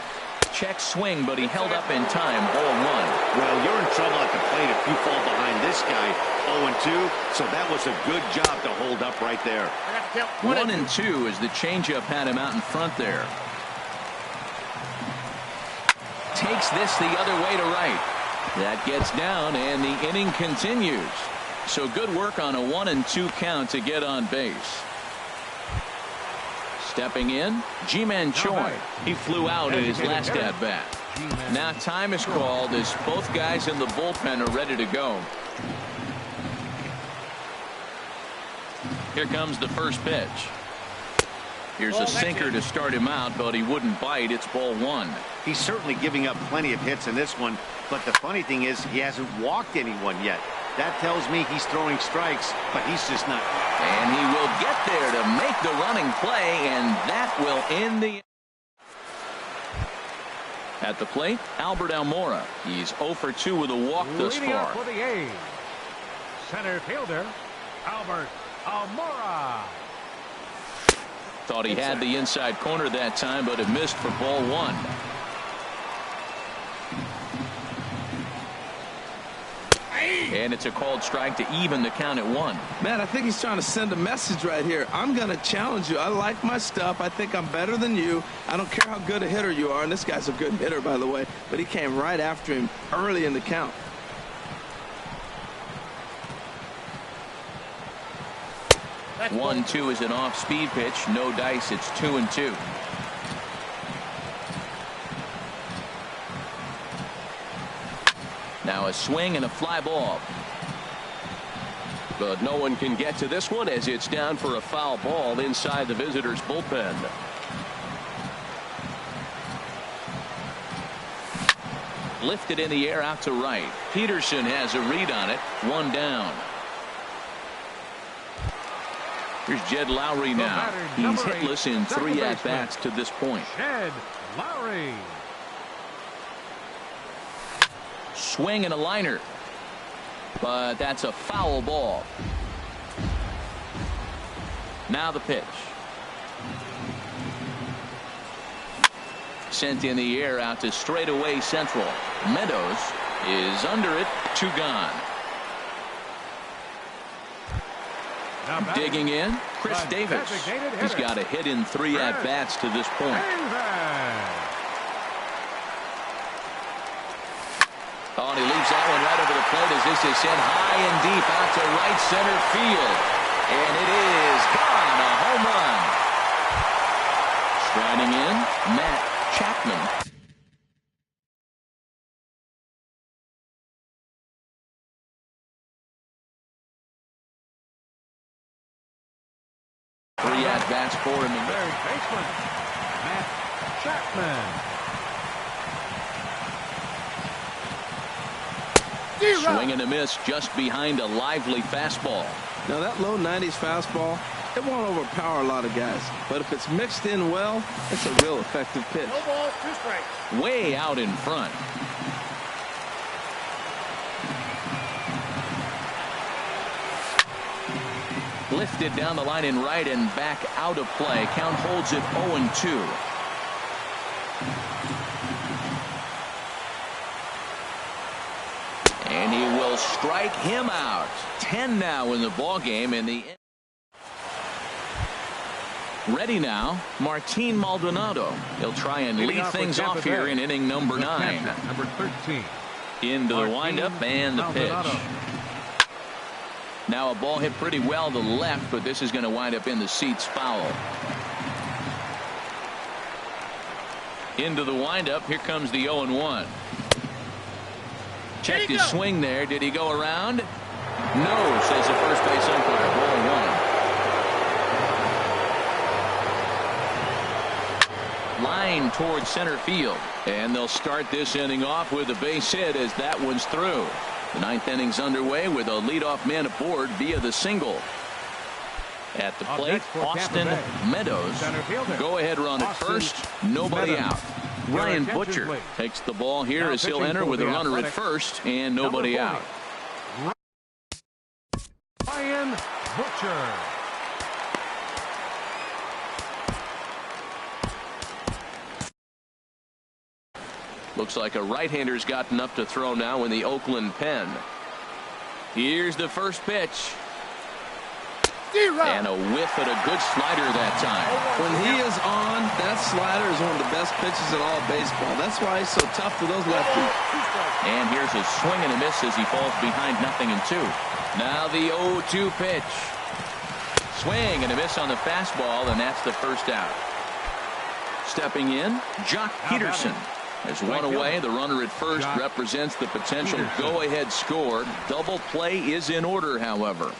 Speaker 1: Check swing, but he held up in time. Ball 1.
Speaker 4: Well, you're in trouble at the plate if you fall behind this guy. 0-2. So that was a good job to hold up right there.
Speaker 1: 1-2 as the changeup had him out in front there. Takes this the other way to right. That gets down, and the inning continues. So good work on a 1-2 count to get on base. Stepping in, Ji-Man Choi. He flew out in his last at-bat. Now time is called as both guys in the bullpen are ready to go. Here comes the first pitch. Here's a sinker to start him out, but he wouldn't bite. It's ball 1.
Speaker 4: He's certainly giving up plenty of hits in this one, but the funny thing is he hasn't walked anyone yet. That tells me he's throwing strikes, but he's just not.
Speaker 1: And he will get there to make the running play, and that will end the. At the plate, Albert Almora. He's 0 for 2 with a walk thus far.
Speaker 2: For the A's, center fielder, Albert Almora.
Speaker 1: Thought he had the inside corner that time, but it missed for ball 1. And it's a called strike to even the count at 1.
Speaker 3: Man, I think he's trying to send a message right here. I'm going to challenge you. I like my stuff. I think I'm better than you. I don't care how good a hitter you are. And this guy's a good hitter, by the way. But he came right after him early in the count.
Speaker 5: That's
Speaker 1: 1-2 is an off-speed pitch. No dice. It's 2-2. Now a swing and a fly ball. But no one can get to this one as it's down for a foul ball inside the visitors' bullpen. Lifted in the air out to right. Peterson has a read on it. 1 down. Here's Jed Lowry now. He's hitless in 3 at-bats to this point.
Speaker 2: Jed Lowry.
Speaker 1: Swing and a liner. But that's a foul ball. Now the pitch. Sent in the air out to straightaway central. Meadows is under it. 2 gone. Digging in, Chris Davis. He's got a hit in 3 at-bats to this point. Oh, and he leaves that one right over the plate as this is sent high and deep out to right center field. And it is gone. A home run. Striding in, Matt Chapman. Three at-bats for him.
Speaker 2: Third baseman, Matt Chapman.
Speaker 1: Swing and a miss just behind a lively fastball.
Speaker 3: Now that low 90s fastball, it won't overpower a lot of guys. But if it's mixed in well, it's a real effective pitch.
Speaker 5: No balls, 2 strikes.
Speaker 1: Way out in front. Lifted down the line in right and back out of play. Count holds it 0-2. And he will strike him out. 10 now in the ball game. In the ready now, Martin Maldonado. He'll try and lead things off here in inning number 9.
Speaker 2: Number 13.
Speaker 1: Into the windup and the pitch. Now a ball hit pretty well to the left, but this is going to wind up in the seats foul. Into the windup. Here comes the 0-1. Checked his swing there. Did he go around? No, says the first base umpire. Ball 1. line towards center field. And they'll start this inning off with a base hit as that one's through. The ninth inning's underway with a leadoff man aboard via the single. At the plate, Austin Meadows. Go-ahead run at first. Nobody out. Ryan Butcher takes the ball here as he'll enter with a runner at first and nobody out.
Speaker 2: Ryan Butcher.
Speaker 1: Looks like a right-hander's gotten up to throw now in the Oakland pen. Here's the first pitch. And a whiff at a good slider that time.
Speaker 3: When he is on, that slider is one of the best pitches in all of baseball. That's why he's so tough to those lefties.
Speaker 1: And here's a swing and a miss as he falls behind 0-2. Now the 0-2 pitch. Swing and a miss on the fastball, and that's the first out. Stepping in, Jock Peterson. There's one away. The runner at first represents the potential go-ahead score. Double play is in order, however.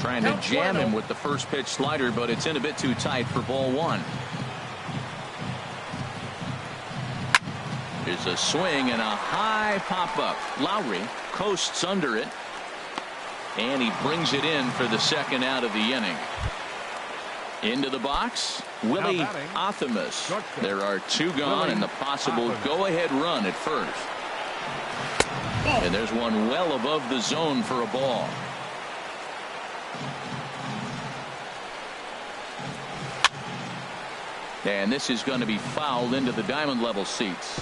Speaker 1: Trying to jam him with the first pitch slider, but it's in a bit too tight for ball one. There's a swing and a high pop-up. Lowry coasts under it, and he brings it in for the second out of the inning. Into the box, Willie Athamas. There are two gone and the possible go-ahead run at first. And there's one well above the zone for a ball. And this is going to be fouled into the diamond level seats.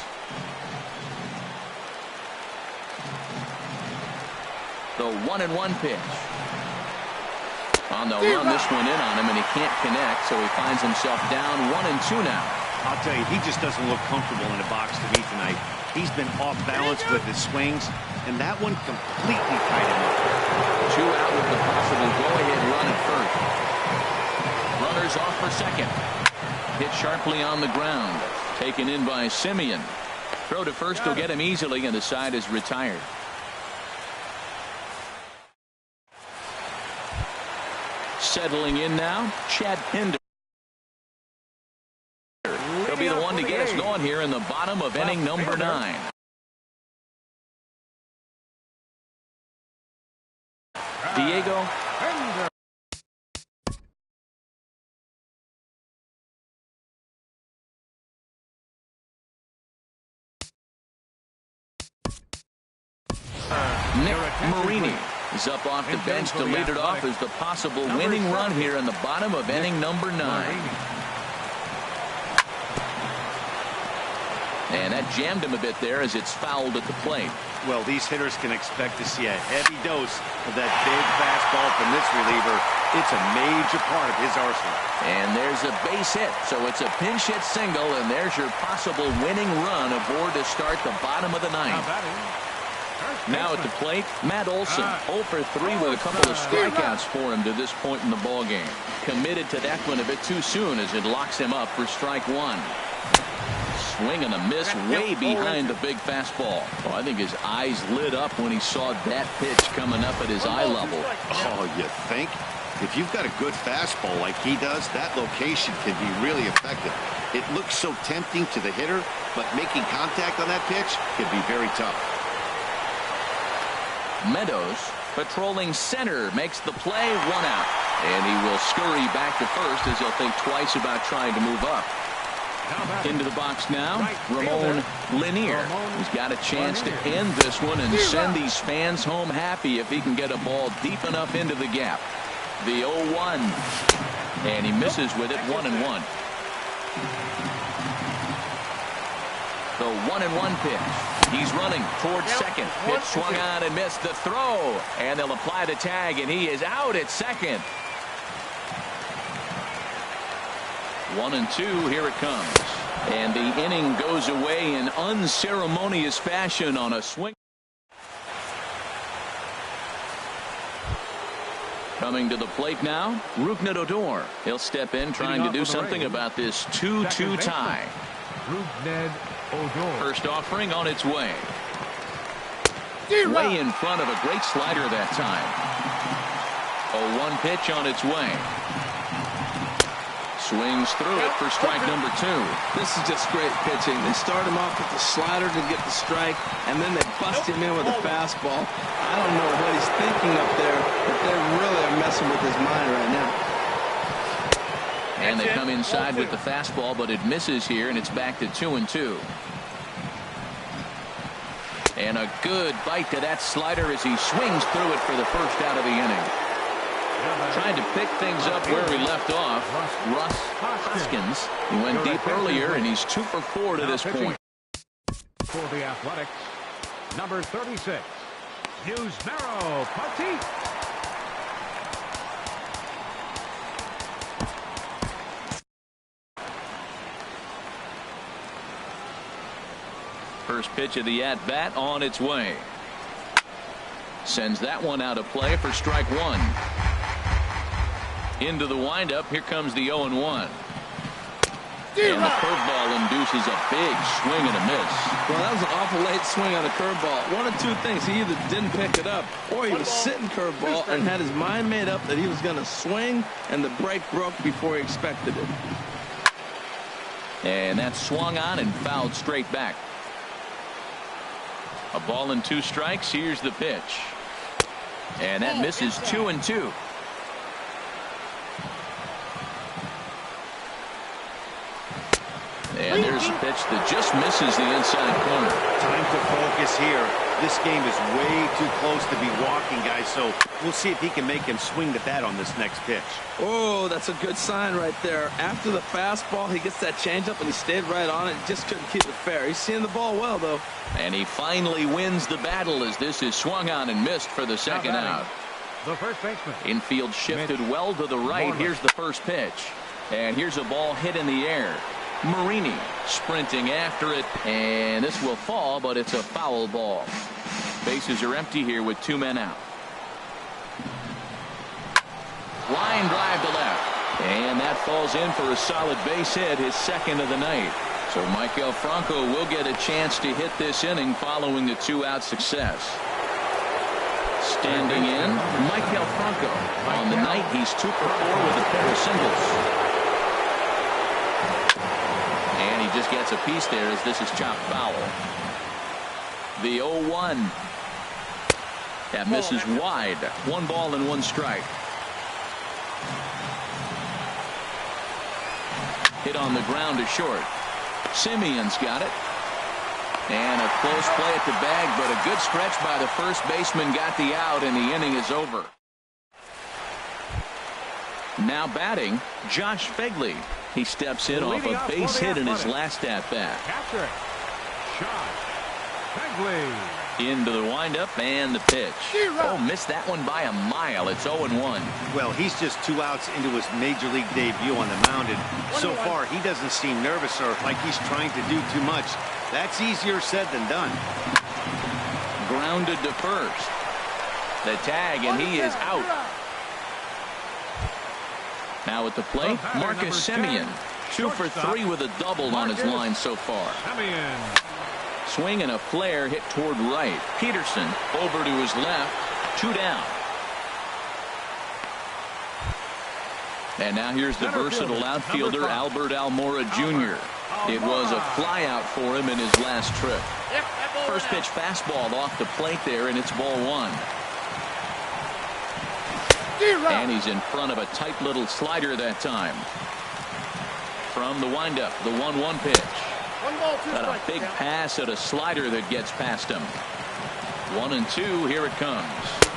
Speaker 1: The 1-1 pitch. On the run, this one in on him, and he can't connect, so he finds himself down 1-2 now.
Speaker 4: I'll tell you, he just doesn't look comfortable in the box to me tonight. He's been off balance with his swings, and that one completely tied him up.
Speaker 1: Two out with the possible go-ahead run at first. Runners off for second. Hit sharply on the ground. Taken in by Simeon. Throw to first will get him easily, and the side is retired. Settling in now, Chad Pinder. He'll be the one to get us going here in the bottom of inning number 9. Diego Nick Marini is up off the bench to lead it off as the possible winning run here in the bottom of inning number 9. And that jammed him a bit there as it's fouled at the plate.
Speaker 4: Well, these hitters can expect to see a heavy dose of that big fastball from this reliever. It's a major part of his arsenal.
Speaker 1: And there's a base hit, so it's a pinch hit single, and there's your possible winning run aboard to start the bottom of the 9th. Now at the plate, Matt Olson, 0 for 3 with a couple of strikeouts for him to this point in the ballgame. Committed to that one a bit too soon as it locks him up for strike 1. Swing and a miss way behind the big fastball. Oh, I think his eyes lit up when he saw that pitch coming up at his eye level.
Speaker 4: Oh, you think? If you've got a good fastball like he does, that location can be really effective. It looks so tempting to the hitter, but making contact on that pitch can be very tough.
Speaker 1: Meadows patrolling center makes the play, 1 out. And he will scurry back to first as he'll think twice about trying to move up. Into the box now, Ramon Lanier. He's got a chance to end this one and send these fans home happy if he can get a ball deep enough into the gap. The 0-1. And he misses with it, 1-1. The 1-1 pitch. He's running towards second. Pitch swung on and missed the throw. And they'll apply the tag, and he is out at second. 1-2, here it comes. And the inning goes away in unceremonious fashion on a swing. Coming to the plate now, Rougned Odor. He'll step in trying to do something about this 2-2 tie.
Speaker 2: Rougned
Speaker 1: First offering on its way. Way in front of a great slider that time. 0-1 pitch on its way. Swings through it for strike number 2.
Speaker 3: This is just great pitching. They start him off with the slider to get the strike, and then they bust him in with a fastball. I don't know what he's thinking up there, but they really are messing with his mind right now.
Speaker 1: And they come inside with the fastball, but it misses here, and it's back to 2-2. And a good bite to that slider as he swings through it for the first out of the inning. Trying to pick things up where we left off. Russ Hoskins. He went deep earlier, and he's 2 for 4 to this point.
Speaker 2: For the Athletics, number 36, Yusmeiro Petit.
Speaker 1: First pitch of the at-bat on its way. Sends that one out of play for strike 1. Into the windup. Here comes the 0-1. And the curveball induces a big swing and a miss.
Speaker 3: Well, that was an awful late swing on a curveball. One of two things. He either didn't pick it up, or he was sitting curveball and had his mind made up that he was going to swing, and the break broke before he expected it.
Speaker 1: And that swung on and fouled straight back. A ball and 2 strikes. Here's the pitch. And that misses 2-2. And there's a pitch that just misses the inside corner.
Speaker 4: Time to focus here. This game is way too close to be walking, guys, so we'll see if he can make him swing the bat on this next pitch.
Speaker 3: Oh, that's a good sign right there. After the fastball, he gets that changeup, and he stayed right on it. Just couldn't keep it fair. He's seeing the ball well, though.
Speaker 1: And he finally wins the battle as this is swung on and missed for the second out.
Speaker 2: The first baseman.
Speaker 1: Infield shifted well to the right. Here's the first pitch. And here's a ball hit in the air. Marini sprinting after it, and this will fall, but it's a foul ball. Bases are empty here with 2 men out. Line drive to left, and that falls in for a solid base hit, his second of the night. So Maikel Franco will get a chance to hit this inning following the 2-out success. Standing in, Maikel Franco. On the night, he's 2 for 4 with a pair of singles. And he just gets a piece there as this is chopped foul. The 0-1. That misses wide. 1 ball and 1 strike. Hit on the ground to short. Simeon's got it. And a close play at the bag, but a good stretch by the first baseman got the out, and the inning is over. Now batting, Josh Phegley. He steps in off a base hit in his last at-bat.
Speaker 2: Catcher, Josh Phegley.
Speaker 1: Into the windup and the pitch. Oh, missed that one by a mile. It's 0-1.
Speaker 4: Well, he's just 2 outs into his major league debut on the mound, and so far he doesn't seem nervous or like he's trying to do too much. That's easier said than done.
Speaker 1: Grounded to first. The tag, and he is out. Now at the plate, Marcus Semien. 2 for 3 with a double on his line so far. Swing and a flare hit toward right. Peterson over to his left. 2 down. And now here's the versatile outfielder Albert Almora Jr. It was a flyout for him in his last trip. First pitch fastball off the plate there, and it's ball 1. And he's in front of a tight little slider that time. From the windup, the 1-1 pitch. Got a big pass at a slider that gets past him. 1-2, here it comes.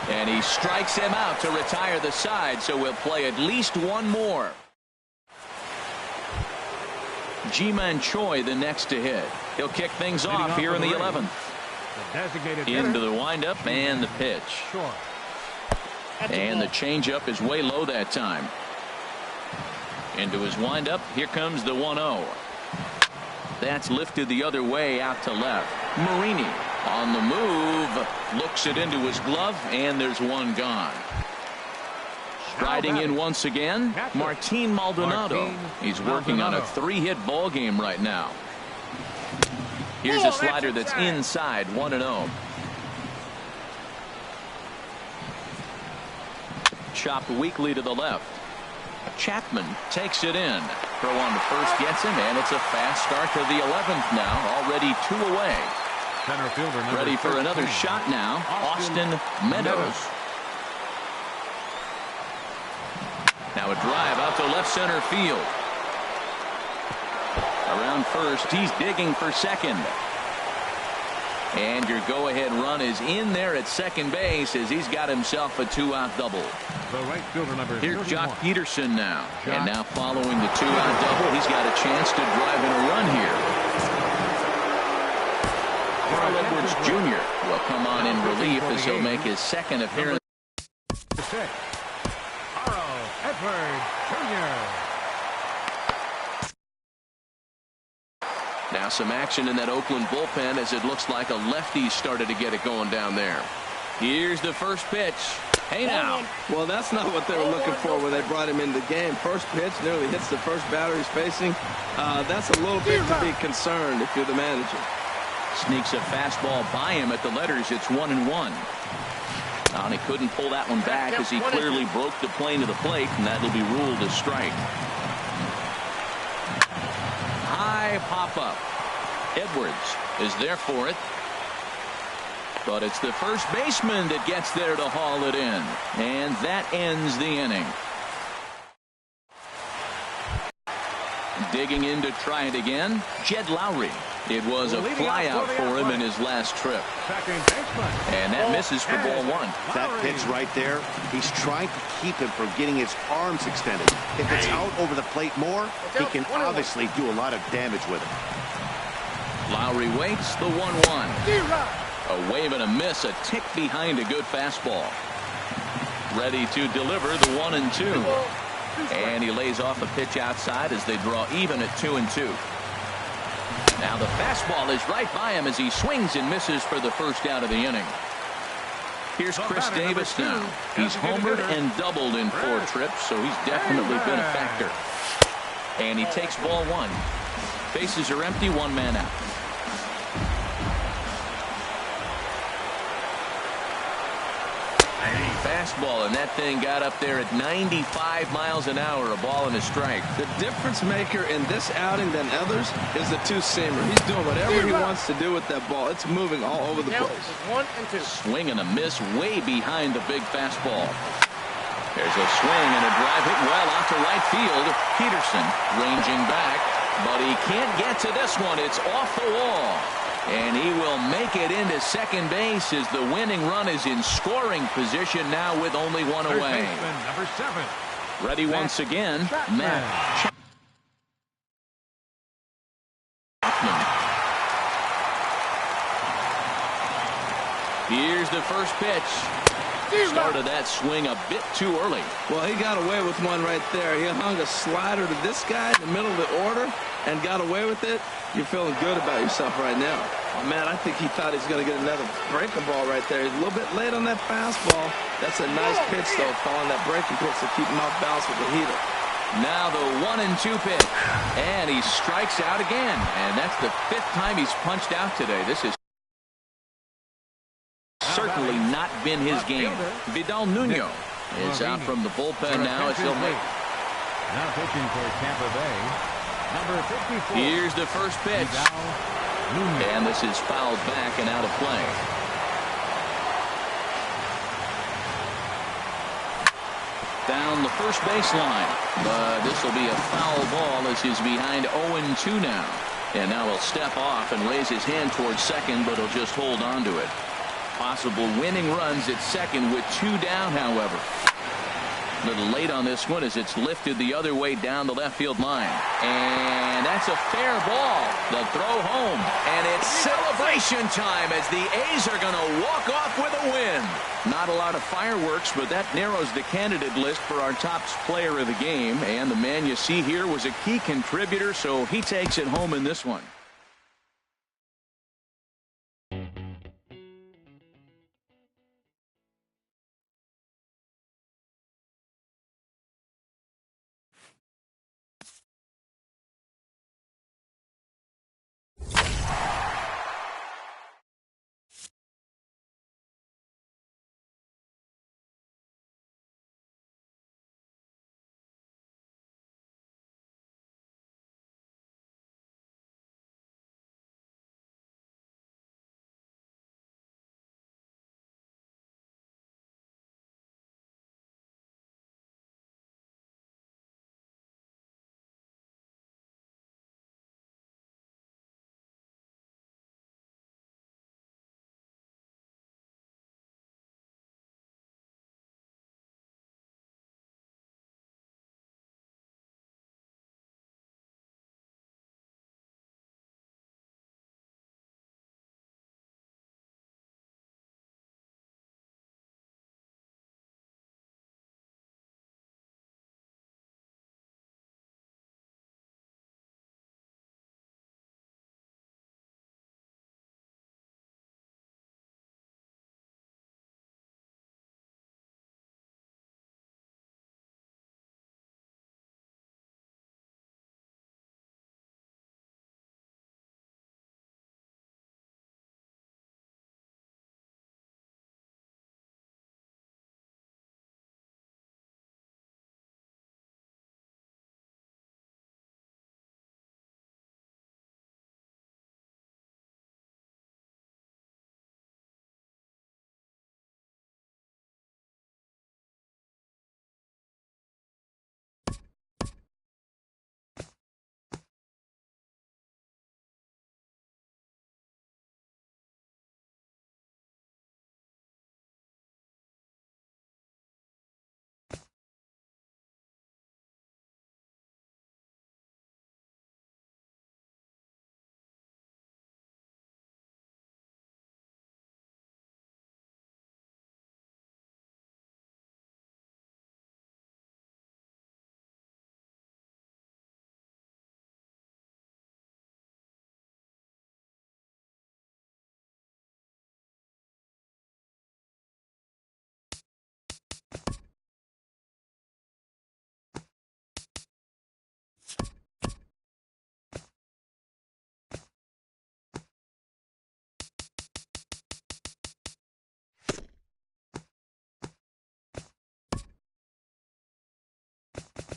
Speaker 1: And he strikes him out to retire the side, so we'll play at least 1 more. Ji-Man Choi the next to hit. He'll kick things off here in the 11th. Into the windup and the pitch. And the changeup is way low that time. Into his windup. Here comes the 1-0. That's lifted the other way out to left. Marini on the move. Looks it into his glove, and there's 1 gone. Striding in once again, Martin Maldonado. He's working on a 3-hit ball game right now. Here's a slider that's inside, 1-0. Chopped weakly to the left. Chapman takes it in. Throw on to first gets him, and it's a fast start to the 11th now. Already 2 away.
Speaker 2: Center fielder number
Speaker 1: Ready for
Speaker 2: 13.
Speaker 1: another shot now. Austin Meadows. Now a drive out to left center field. Around first, he's digging for second. And your go-ahead run is in there at second base as he's got himself a 2-out double.
Speaker 2: The right fielder number
Speaker 1: Here's
Speaker 2: 31.
Speaker 1: Jock Peterson now.
Speaker 2: Jock.
Speaker 1: And now following the 2-out double, he's got a chance to drive in a run here. Carl Edwards Jr. will come on in relief as he'll make his second appearance.
Speaker 2: 6. Carl Edwards Jr.
Speaker 1: Now some action in that Oakland bullpen as it looks like a lefty started to get it going down there. Here's the first pitch. Hey now.
Speaker 3: Well, that's not what they were looking for when they brought him into the game. First pitch nearly hits the first batter he's facing. That's a little bit to be concerned if you're the manager.
Speaker 1: Sneaks a fastball by him at the letters. It's 1-1. And he couldn't pull that one back as he clearly broke the plane to the plate, and that'll be ruled a strike. High pop up. Edwards is there for it. But it's the first baseman that gets there to haul it in. And that ends the inning. Digging in to try it again, Jed Lowry. It was a flyout for him in his last trip.
Speaker 2: Second baseman.
Speaker 1: And that misses for ball 1.
Speaker 4: That pitch right there, he's trying to keep him from getting his arms extended. If it's out over the plate more, he can obviously do a lot of damage with it.
Speaker 1: Lowry waits the 1-1. A wave and a miss, a tick behind a good fastball. Ready to deliver the 1-2. And he lays off a pitch outside as they draw even at 2-2. Now the fastball is right by him as he swings and misses for the first out of the inning. Here's Chris Davis now. He's homered and doubled in 4 trips, so he's definitely been a factor. And he takes ball 1. Bases are empty, 1 man out. Fastball, and that thing got up there at 95 miles an hour, a ball and a strike.
Speaker 3: The difference maker in this outing than others is the two-seamer. He's doing whatever he wants to do with that ball. It's moving all over the place.
Speaker 5: 1 and 2.
Speaker 1: Swing and a miss way behind the big fastball. There's a swing and a drive hit well out to right field. Peterson ranging back, but he can't get to this one. It's off the wall. And he will make it into second base as the winning run is in scoring position now with only 1
Speaker 2: Third
Speaker 1: away.
Speaker 2: baseman, number 7.
Speaker 1: Ready once again, Matt Chapman. Here's the first pitch. Started that swing a bit too early.
Speaker 3: Well, he got away with one right there. He hung a slider to this guy in the middle of the order and got away with it. You're feeling good about yourself right now. Oh, man, I think he thought he was going to get another breaking ball right there. He's a little bit late on that fastball. That's a nice pitch, though, following that breaking pitch to keep him off balance with the heater.
Speaker 1: Now the 1-2 pitch. And he strikes out again. And that's the 5th time he's punched out today. This is certainly not been his game. Vidal Nuno is out from the bullpen now as he'll make.
Speaker 2: Now pitching for Tampa Bay, number 54.
Speaker 1: Here's the first pitch. And this is fouled back and out of play. Down the first baseline. But this will be a foul ball as he's behind 0-2 now. And now he'll step off and raise his hand towards second, but he'll just hold on to it. Possible winning runs at second with 2 down, however. A little late on this one as it's lifted the other way down the left field line. And that's a fair ball. The throw home. And it's celebration time as the A's are going to walk off with a win. Not a lot of fireworks, but that narrows the candidate list for our top player of the game. And the man you see here was a key contributor, so he takes it home in this one.
Speaker 3: it.